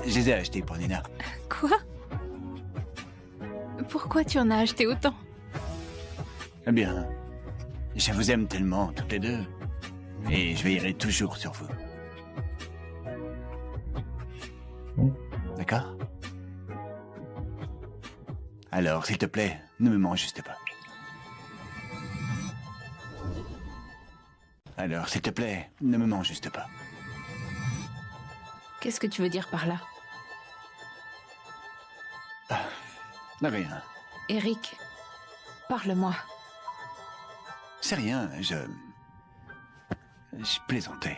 Je les ai achetés pour Nina. Quoi? Pourquoi tu en as acheté autant? Eh bien, je vous aime tellement, toutes les deux. Et je veillerai toujours sur vous. D'accord? Alors, s'il te plaît, ne me mens juste pas. Alors, s'il te plaît, ne me mens juste pas. Qu'est-ce que tu veux dire par là? Rien. Eric, parle-moi. C'est rien, je plaisantais.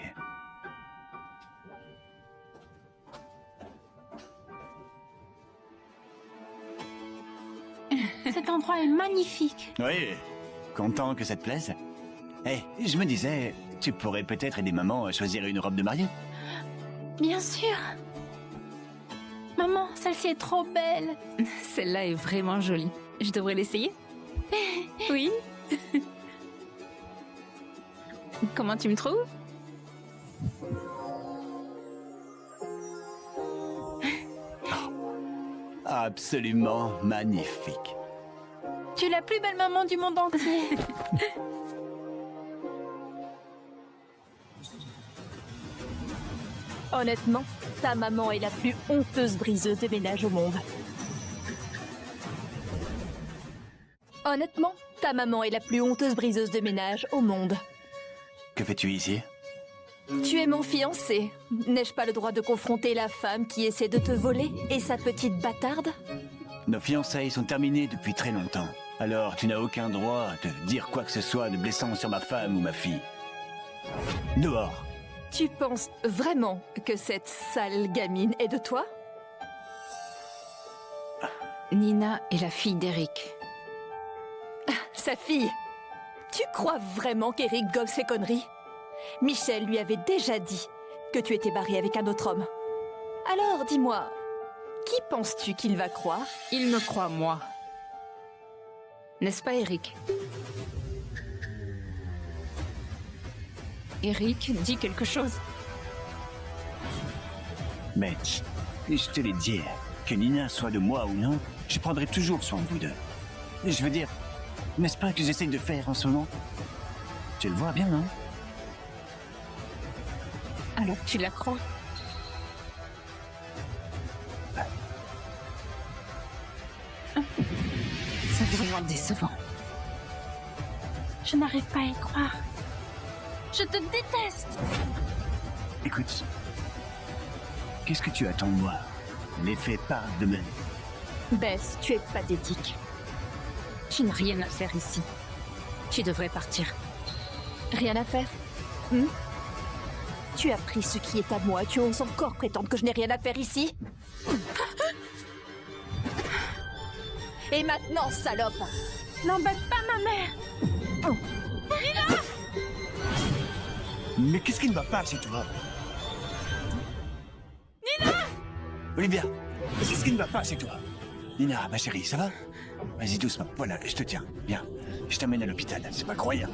Cet endroit est magnifique. Oui, content que ça te plaise. Eh, je me disais, tu pourrais peut-être aider maman à choisir une robe de mariée. Bien sûr. Maman, celle-ci est trop belle. Celle-là est vraiment jolie. Je devrais l'essayer? Oui. Comment tu me trouves? Absolument magnifique. Tu es la plus belle maman du monde entier. Honnêtement, ta maman est la plus honteuse briseuse de ménage au monde. Honnêtement, ta maman est la plus honteuse briseuse de ménage au monde. Que fais-tu ici? Tu es mon fiancé. N'ai-je pas le droit de confronter la femme qui essaie de te voler et sa petite bâtarde? Nos fiançailles sont terminées depuis très longtemps. Alors tu n'as aucun droit de dire quoi que ce soit de blessant sur ma femme ou ma fille. Dehors. Tu penses vraiment que cette sale gamine est de toi? Nina est la fille d'Eric. Sa fille? Tu crois vraiment qu'Eric gobe ses conneries? Michel lui avait déjà dit que tu étais barré avec un autre homme. Alors, dis-moi, qui penses-tu qu'il va croire? Il me croit, moi. N'est-ce pas, Eric? Eric dit quelque chose. Mais je te l'ai dit, que Nina soit de moi ou non, je prendrai toujours soin de vous deux. Et je veux dire, n'est-ce pas que j'essaye de faire en ce moment? Tu le vois bien, non? Alors tu la crois? C'est vraiment décevant. Je n'arrive pas à y croire. Je te déteste. Écoute, qu'est-ce que tu attends de moi? L'effet part de même. Bess, tu es pathétique. Tu n'as rien à faire ici. Tu devrais partir. Rien à faire? Tu as pris ce qui est à moi, tu oses encore prétendre que je n'ai rien à faire ici? Et maintenant, salope! N'embête pas ma mère. Mais qu'est-ce qui ne va pas chez toi? Nina! Olivia, qu'est-ce qui ne va pas chez toi? Nina, ma chérie, ça va? Vas-y doucement, voilà, je te tiens. Viens, je t'amène à l'hôpital, c'est pas croyant.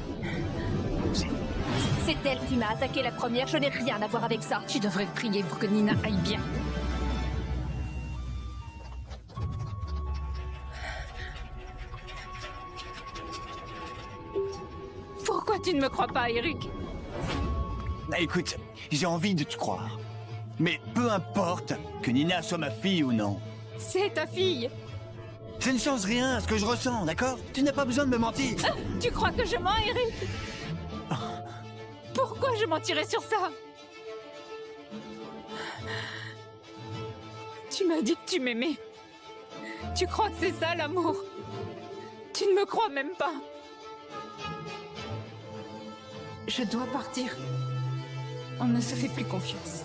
C'est elle qui m'a attaqué la première, je n'ai rien à voir avec ça. Tu devrais prier pour que Nina aille bien. Pourquoi tu ne me crois pas, Eric? Écoute, j'ai envie de te croire. Mais peu importe que Nina soit ma fille ou non. C'est ta fille. Ça ne change rien à ce que je ressens, d'accord? Tu n'as pas besoin de me mentir. Tu crois que je mens, Eric? Pourquoi je mentirais sur ça? Tu m'as dit que tu m'aimais. Tu crois que c'est ça, l'amour? Tu ne me crois même pas. Je dois partir. On ne se fait plus confiance.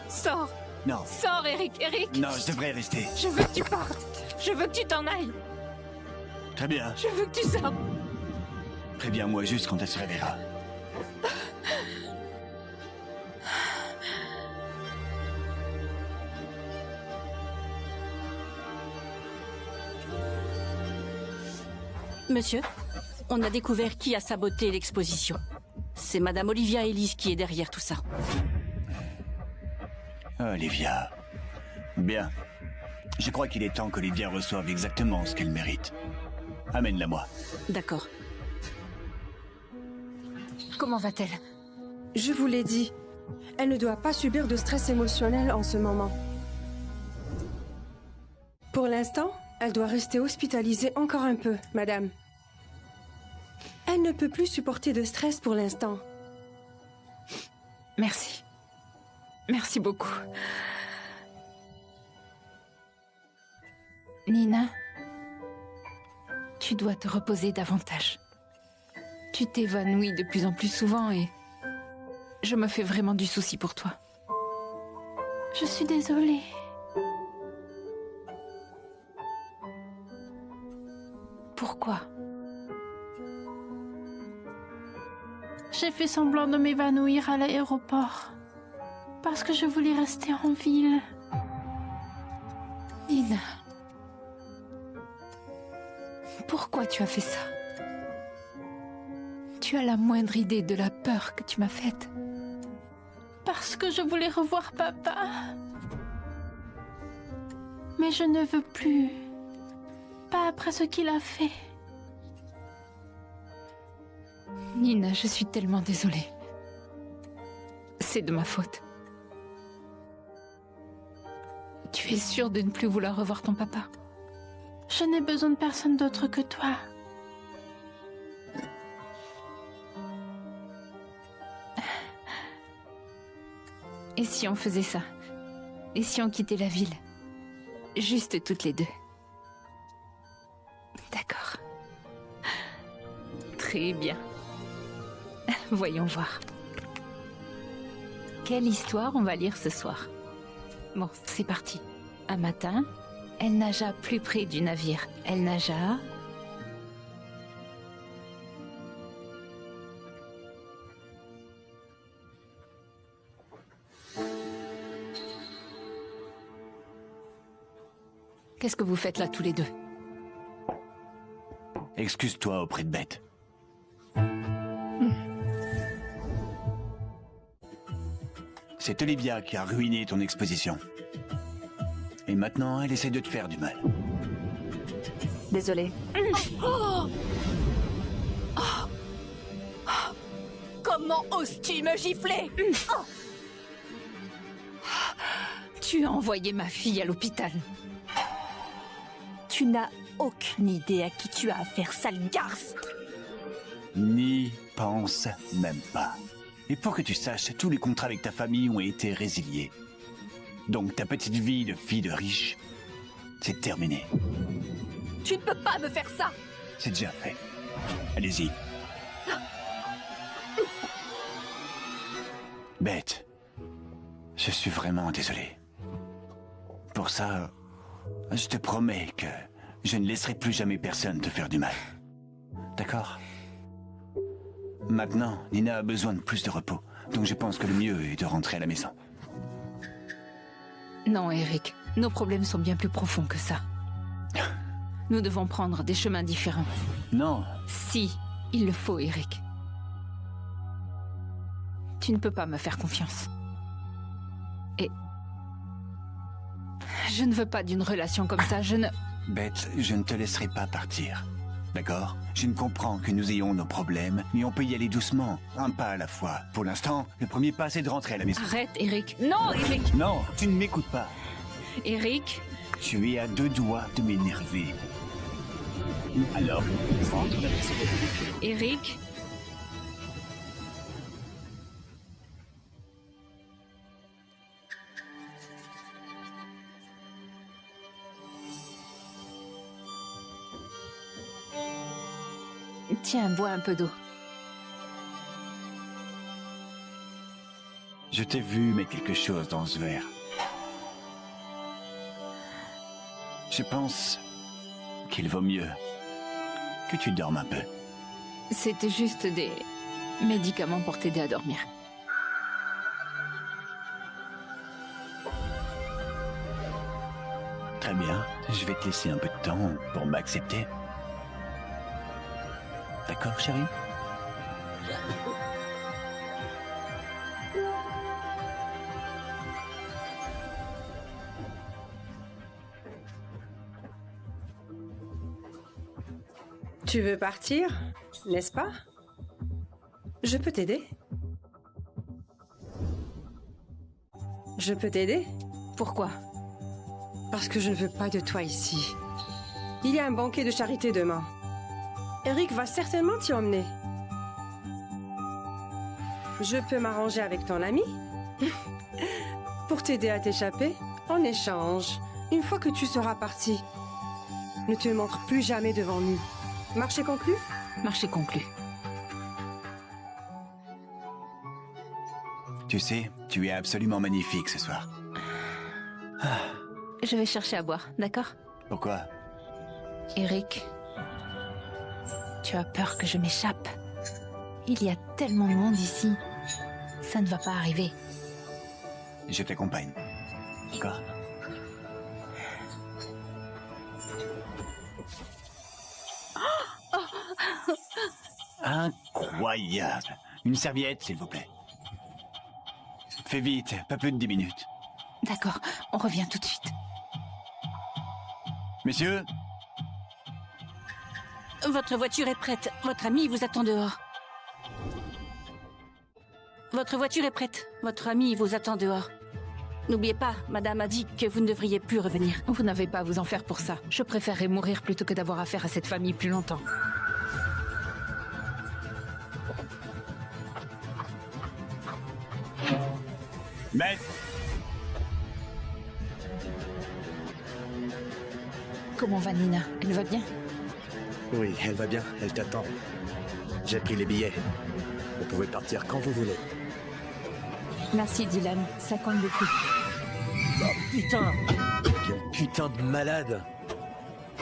Sors. Non. Sors, Eric. Eric. Non, je devrais rester. Je veux que tu partes. Je veux que tu t'en ailles. Très bien. Je veux que tu sortes. Préviens-moi juste quand elle se réveillera. Monsieur, on a découvert qui a saboté l'exposition. C'est Madame Olivia Ellis qui est derrière tout ça. Olivia. Bien. Je crois qu'il est temps qu'Olivia reçoive exactement ce qu'elle mérite. Amène-la moi. D'accord. Comment va-t-elle? Je vous l'ai dit, elle ne doit pas subir de stress émotionnel en ce moment. Pour l'instant, elle doit rester hospitalisée encore un peu, madame. Elle ne peut plus supporter de stress pour l'instant. Merci. Merci beaucoup. Nina, tu dois te reposer davantage. Tu Tu t'évanouis de plus en plus souvent et je me fais vraiment du souci pour toi. Je suis désolée. Pourquoi? J'ai fait semblant de m'évanouir à l'aéroport. Parce que je voulais rester en ville. Nina. Pourquoi tu as fait ça? Tu as la moindre idée de la peur que tu m'as faite? Parce que je voulais revoir papa. Mais je ne veux plus. Pas après ce qu'il a fait. Nina, je suis tellement désolée. C'est de ma faute. Tu es sûre de ne plus vouloir revoir ton papa? Je n'ai besoin de personne d'autre que toi. Et si on faisait ça? Et si on quittait la ville? Juste toutes les deux. D'accord. Très bien. Voyons voir. Quelle histoire on va lire ce soir? Bon, c'est parti. Un matin, elle nagea plus près du navire. Elle nagea... Qu'est-ce que vous faites là tous les deux? Excuse-toi auprès de Beth. C'est Olivia qui a ruiné ton exposition. Et maintenant, elle essaie de te faire du mal. Désolée. Comment oses-tu me gifler? Tu as envoyé ma fille à l'hôpital. Tu n'as aucune idée à qui tu as affaire, sale garce. N'y pense même pas. Et pour que tu saches, tous les contrats avec ta famille ont été résiliés. Donc ta petite vie de fille de riche, c'est terminé. Tu ne peux pas me faire ça. C'est déjà fait. Allez-y. Beth, je suis vraiment désolé. Pour ça, je te promets que je ne laisserai plus jamais personne te faire du mal. D'accord? Maintenant, Nina a besoin de plus de repos. Donc je pense que le mieux est de rentrer à la maison. Non, Eric. Nos problèmes sont bien plus profonds que ça. Nous devons prendre des chemins différents. Non. Si, il le faut, Eric. Tu ne peux pas me faire confiance. Et... je ne veux pas d'une relation comme ça, je ne... Beth, je ne te laisserai pas partir. D'accord? Je ne comprends que nous ayons nos problèmes, mais on peut y aller doucement, un pas à la fois. Pour l'instant, le premier pas, c'est de rentrer à la maison. Arrête, Eric. Non, Eric. Non, tu ne m'écoutes pas. Eric. Tu es à 2 doigts de m'énerver. Alors, rentre à la maison. Eric. Tiens, bois un peu d'eau. Je t'ai vu mettre quelque chose dans ce verre. Je pense qu'il vaut mieux que tu dormes un peu. C'était juste des médicaments pour t'aider à dormir. Très bien, je vais te laisser un peu de temps pour m'accepter. D'accord, chérie? Tu veux partir, n'est-ce pas? Je peux t'aider? Je peux t'aider? Pourquoi? Parce que je ne veux pas de toi ici. Il y a un banquet de charité demain. Eric va certainement t'y emmener. Je peux m'arranger avec ton ami pour t'aider à t'échapper. En échange, une fois que tu seras parti, ne te montre plus jamais devant nous. Marché conclu? Marché conclu. Tu sais, tu es absolument magnifique ce soir. Je vais chercher à boire, d'accord? Pourquoi? Eric, tu as peur que je m'échappe? Il y a tellement de monde ici. Ça ne va pas arriver. Je t'accompagne. D'accord? Incroyable. Une serviette, s'il vous plaît. Fais vite, pas plus de 10 minutes. D'accord, on revient tout de suite. Messieurs, Votre voiture est prête. Votre ami vous attend dehors. Votre voiture est prête. Votre ami vous attend dehors. N'oubliez pas, madame a dit que vous ne devriez plus revenir. Vous n'avez pas à vous en faire pour ça. Je préférerais mourir plutôt que d'avoir affaire à cette famille plus longtemps. maître, Comment va Nina? Elle va bien? Oui, elle va bien, elle t'attend. J'ai pris les billets. Vous pouvez partir quand vous voulez. Merci Dylan, ça compte beaucoup. Oh putain! Quel putain de malade!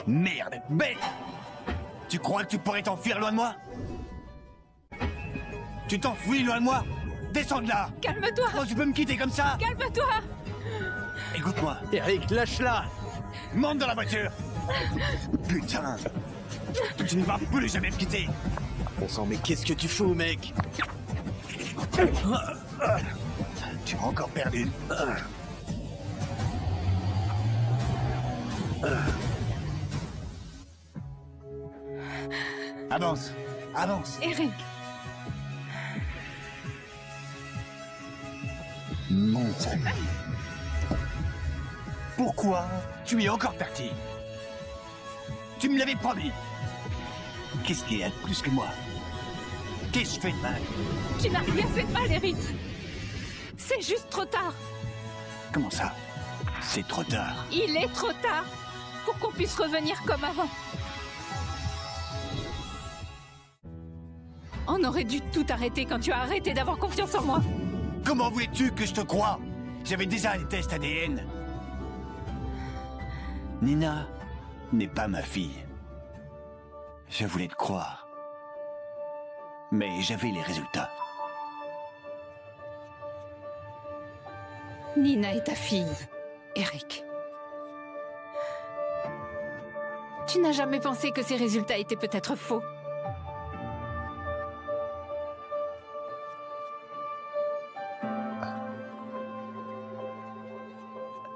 merde, bête! Tu crois que tu pourrais t'enfuir loin de moi? Tu t'enfuis loin de moi? Descends de là! Calme-toi! Comment tu peux me quitter comme ça? Calme-toi! Écoute-moi, Eric, lâche-la! monte dans la voiture! Putain! Tu ne vas plus jamais me quitter! Bon sang, mais qu'est-ce que tu fous, mec? Tu as encore perdu. Avance, avance. Eric! Monte. Pourquoi tu es encore parti? Tu me l'avais promis. Qu'est-ce qu'il y a de plus que moi? Qu'est-ce que je fais de mal? Tu n'as rien fait de mal, Eric! C'est juste trop tard! Comment ça? C'est trop tard. Il est trop tard pour qu'on puisse revenir comme avant. On aurait dû tout arrêter quand tu as arrêté d'avoir confiance en moi. Comment voulais-tu que je te croie? J'avais déjà les tests ADN. Nina n'est pas ma fille. Je voulais te croire. Mais j'avais les résultats. Nina est ta fille, Eric. Tu n'as jamais pensé que ces résultats étaient peut-être faux?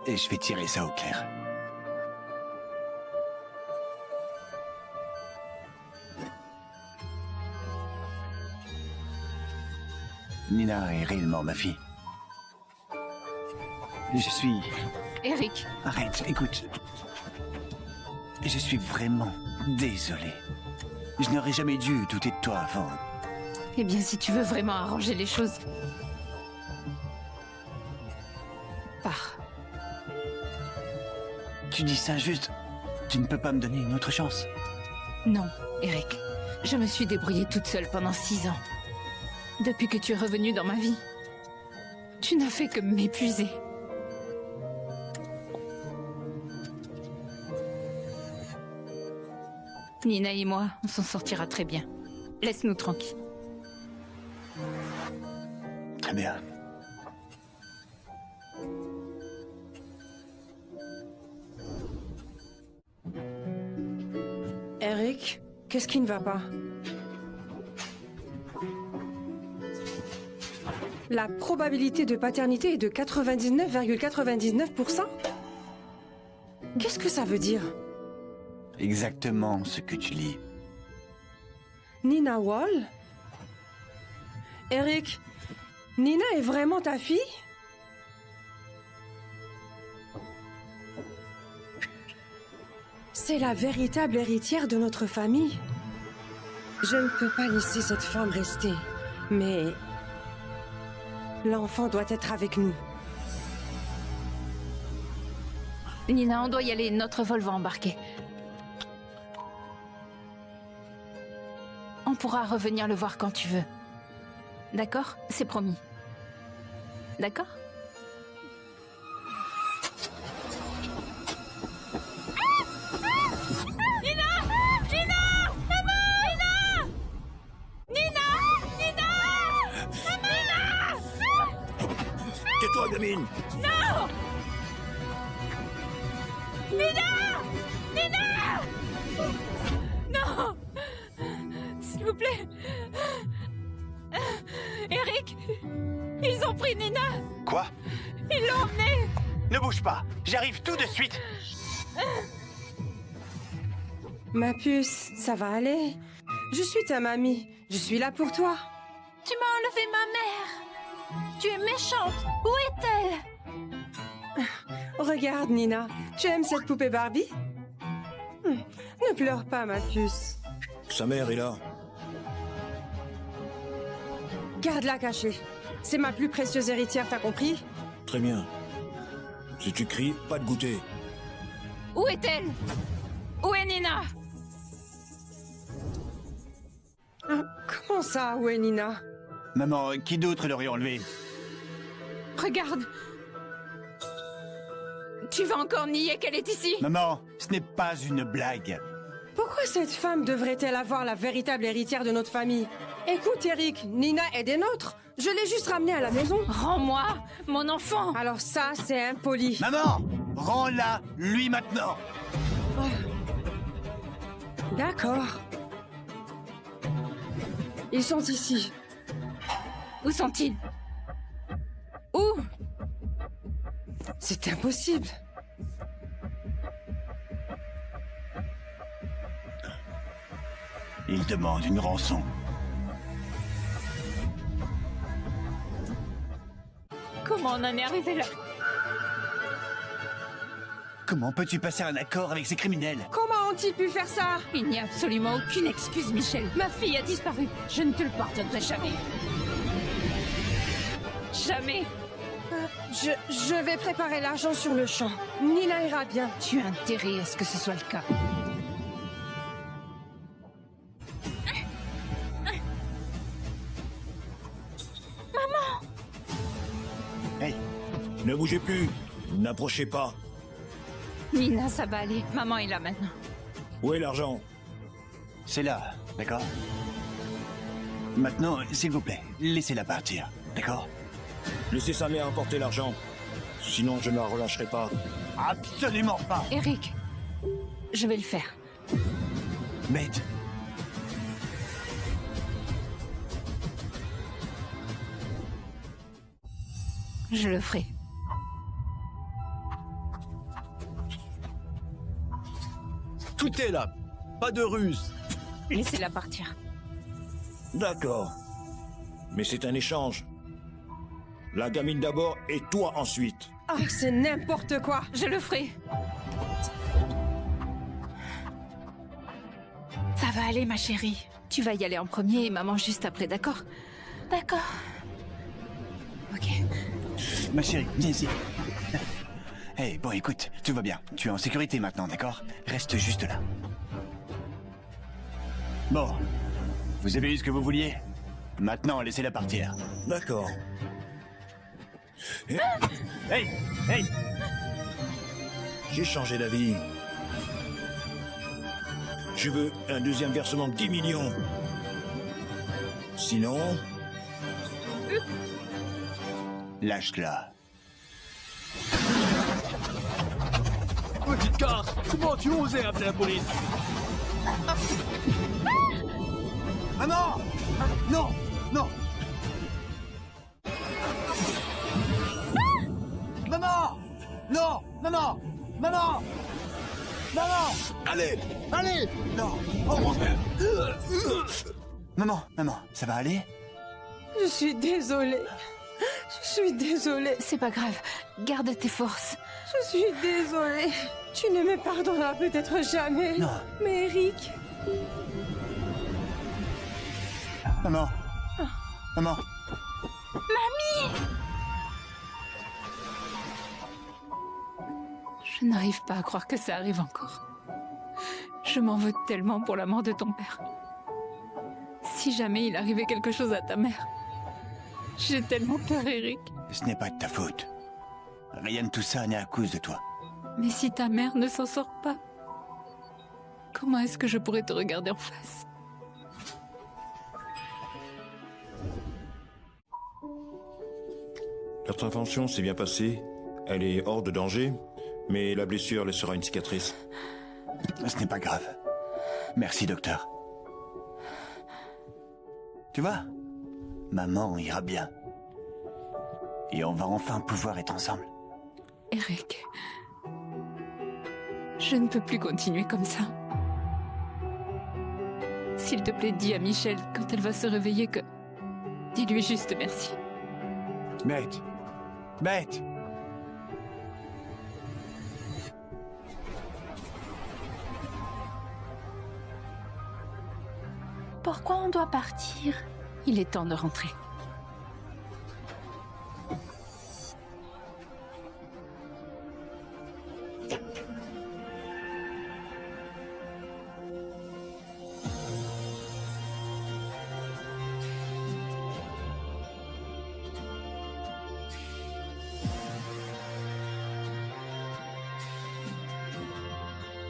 Et je vais tirer ça au clair. Nina est réellement ma fille. Je suis... Eric, Arrête, écoute. Je suis vraiment désolé. Je n'aurais jamais dû douter de toi avant. eh bien si tu veux vraiment arranger les choses... Pars. Tu dis ça juste... Tu ne peux pas me donner une autre chance. Non, Eric. Je me suis débrouillée toute seule pendant 6 ans. Depuis que tu es revenu dans ma vie, tu n'as fait que m'épuiser. Nina et moi, on s'en sortira très bien. Laisse-nous tranquilles. Très bien. Eric, qu'est-ce qui ne va pas? La probabilité de paternité est de 99,99%? Qu'est-ce que ça veut dire? Exactement ce que tu lis. Nina Wall? Eric, Nina est vraiment ta fille? C'est la véritable héritière de notre famille. Je ne peux pas laisser cette femme rester, mais l'enfant doit être avec nous. Nina, on doit y aller. Notre vol va embarquer. On pourra revenir le voir quand tu veux. D'accord? C'est promis. D'accord? Tais-toi, gamine! Non! S'il vous plaît. Eric! Ils ont pris Nina! Quoi? Ils l'ont emmenée! Ne bouge pas, j'arrive tout de suite. Ma puce, ça va aller. Je suis ta mamie. Je suis là pour toi. Tu m'as enlevé ma mère. Tu es méchante. Où est-elle? Regarde, Nina. Tu aimes cette poupée Barbie? Ne pleure pas, ma puce. Sa mère est là. Garde-la cachée. C'est ma plus précieuse héritière, t'as compris? Très bien. Si tu cries, pas de goûter. Où est-elle? Où est Nina? Comment ça, où est Nina? Maman, qui d'autre l'aurait enlevé? Regarde. Tu vas encore nier qu'elle est ici? Maman, ce n'est pas une blague. Pourquoi cette femme devrait-elle avoir la véritable héritière de notre famille? Écoute, Eric, Nina est des nôtres. Je l'ai juste ramenée à la maison. Rends-moi mon enfant! Alors ça, c'est impoli. Maman, rends-la, lui maintenant. D'accord. Ils sont ici. Où sont-ils? Où? C'est impossible. Il demande une rançon. Comment on en est arrivé là? Comment peux-tu passer un accord avec ces criminels? Comment ont-ils pu faire ça? Il n'y a absolument aucune excuse, Michel. Ma fille a disparu. Je ne te le pardonnerai jamais. Jamais. Je vais préparer l'argent sur le champ. Nina ira bien. Tu as intérêt à ce que ce soit le cas. Hey, Ne bougez plus. N'approchez pas. Nina, ça va aller. Maman est là maintenant. Où est l'argent? c'est là, d'accord? Maintenant, s'il vous plaît, laissez-la partir, d'accord? Laissez sa mère apporter l'argent. Sinon, je ne la relâcherai pas. Absolument pas! Eric, je vais le faire. Bête. Je le ferai. Tout est là. Pas de ruse. Laissez-la partir. D'accord. Mais c'est un échange. La gamine d'abord et toi ensuite. Ah, c'est n'importe quoi. Je le ferai. Ça va aller, ma chérie. Tu vas y aller en premier et maman juste après, d'accord? D'accord. Ok. Ma chérie, viens ici. Hey, bon, écoute, tout va bien. Tu es en sécurité maintenant, d'accord? Reste juste là. Bon, vous avez eu ce que vous vouliez? Maintenant, laissez-la partir. D'accord. Et Hey! Hey! j'ai changé d'avis. Je veux un deuxième versement de 10 millions. Sinon, Lâche-la. Petite casse, comment tu osais appeler la police? Ah non! Non! Non! Maman! Non! Maman! Maman! Maman! Allez, allez! Non! Maman, maman, ça va aller? Je suis désolée. Je suis désolée. C'est pas grave. Garde tes forces. Je suis désolée. Tu ne me pardonneras peut-être jamais. Non. Mais Eric, Maman! Maman! Je n'arrive pas à croire que ça arrive encore. Je m'en veux tellement pour la mort de ton père. Si jamais il arrivait quelque chose à ta mère. J'ai tellement peur, Eric. Ce n'est pas de ta faute. Rien de tout ça n'est à cause de toi. Mais si ta mère ne s'en sort pas, comment est-ce que je pourrais te regarder en face? L'intervention s'est bien passée. Elle est hors de danger, mais la blessure laissera une cicatrice. Ce n'est pas grave. Merci, docteur. Tu vois, maman ira bien. Et on va enfin pouvoir être ensemble. Eric, je ne peux plus continuer comme ça. S'il te plaît, dis à Michel, quand elle va se réveiller, que... Dis-lui juste merci. Bête. Bête. Pourquoi on doit partir? Il est temps de rentrer.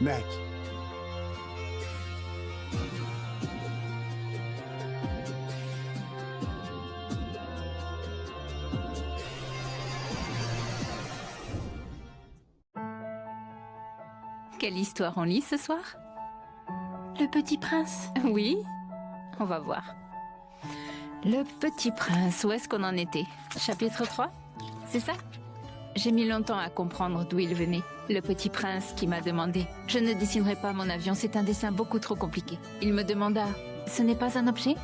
Bête. Quelle histoire on lit ce soir? Le Petit Prince. Oui, on va voir. Le Petit Prince, où est-ce qu'on en était? Chapitre 3? C'est ça? J'ai mis longtemps à comprendre d'où il venait. Le Petit Prince qui m'a demandé. Je ne dessinerai pas mon avion, c'est un dessin beaucoup trop compliqué. Il me demanda, ce n'est pas un objet?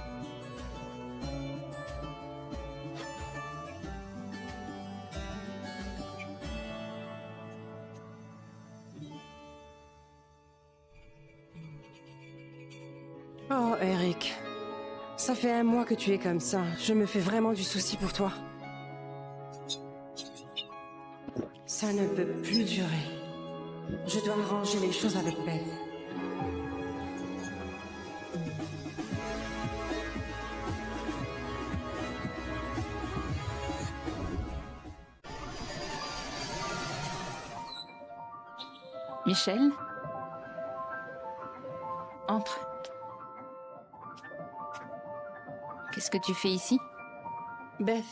Oh, Eric. Ça fait 1 mois que tu es comme ça. Je me fais vraiment du souci pour toi. Ça ne peut plus durer. Je dois arranger les choses avec Beth. Michel? Entre. Qu'est-ce que tu fais ici? Beth,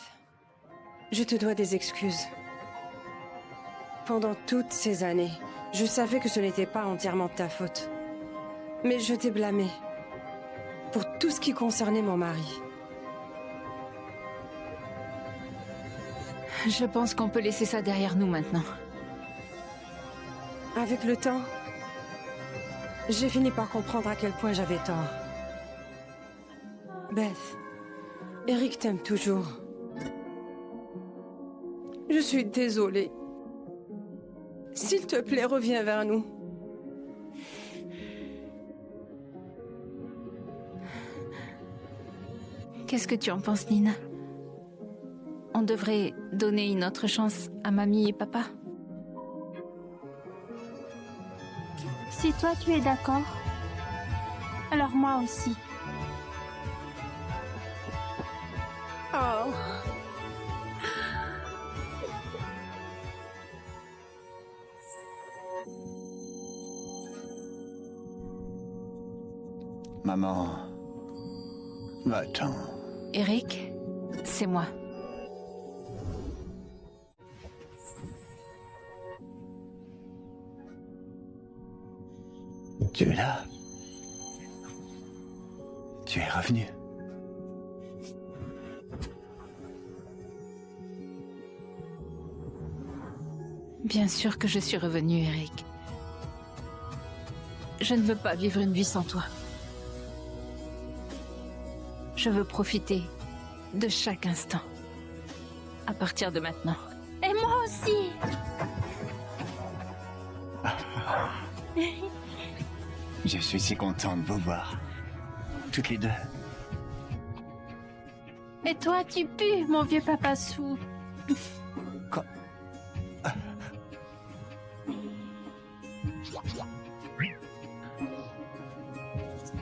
je te dois des excuses. Pendant toutes ces années, je savais que ce n'était pas entièrement de ta faute. Mais je t'ai blâmé pour tout ce qui concernait mon mari. Je pense qu'on peut laisser ça derrière nous maintenant. Avec le temps, j'ai fini par comprendre à quel point j'avais tort. Beth, Eric t'aime toujours. Je suis désolée. S'il te plaît, reviens vers nous. Qu'est-ce que tu en penses, Nina? On devrait donner une autre chance à mamie et papa? Si toi tu es d'accord, alors moi aussi. Oh. Maman... Va-t'en. Eric, c'est moi. Tu es là. Tu es revenu. Bien sûr que je suis revenue, Eric. Je ne veux pas vivre une vie sans toi. Je veux profiter de chaque instant. À partir de maintenant. Et moi aussi. Je suis si content de vous voir. Toutes les deux. Et toi tu pues, mon vieux papa sou. Quoi?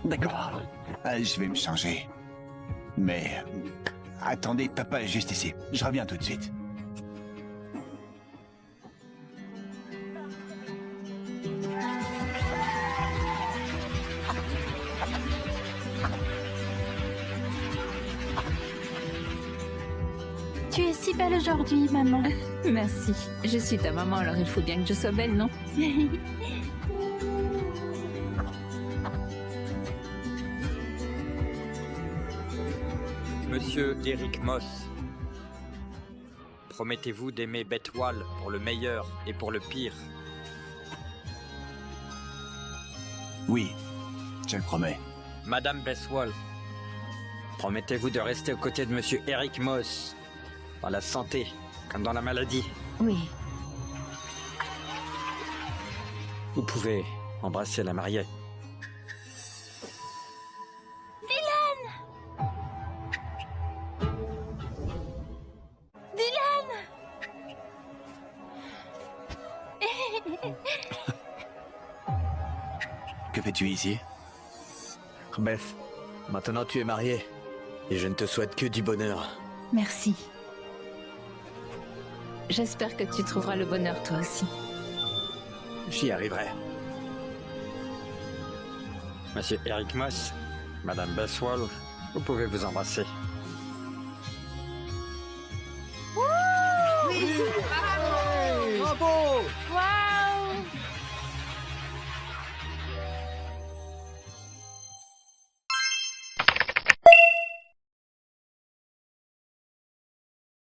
D'accord. Je vais me changer. Mais... attendez, papa est juste ici. Je reviens tout de suite. Tu es si belle aujourd'hui, maman. Merci. Je suis ta maman, alors il faut bien que je sois belle, non? Monsieur Eric Moss, promettez-vous d'aimer Beth Wall pour le meilleur et pour le pire? Oui, je le promets. Madame Beth Wall, promettez-vous de rester aux côtés de Monsieur Eric Moss, dans la santé comme dans la maladie? Oui. Vous pouvez embrasser la mariée. Que fais-tu ici? Beth, maintenant tu es mariée. Et je ne te souhaite que du bonheur. Merci. J'espère que tu trouveras le bonheur toi aussi. J'y arriverai. Monsieur Eric Moss, Madame Beth Wall, vous pouvez vous embrasser. Bravo! Waouh!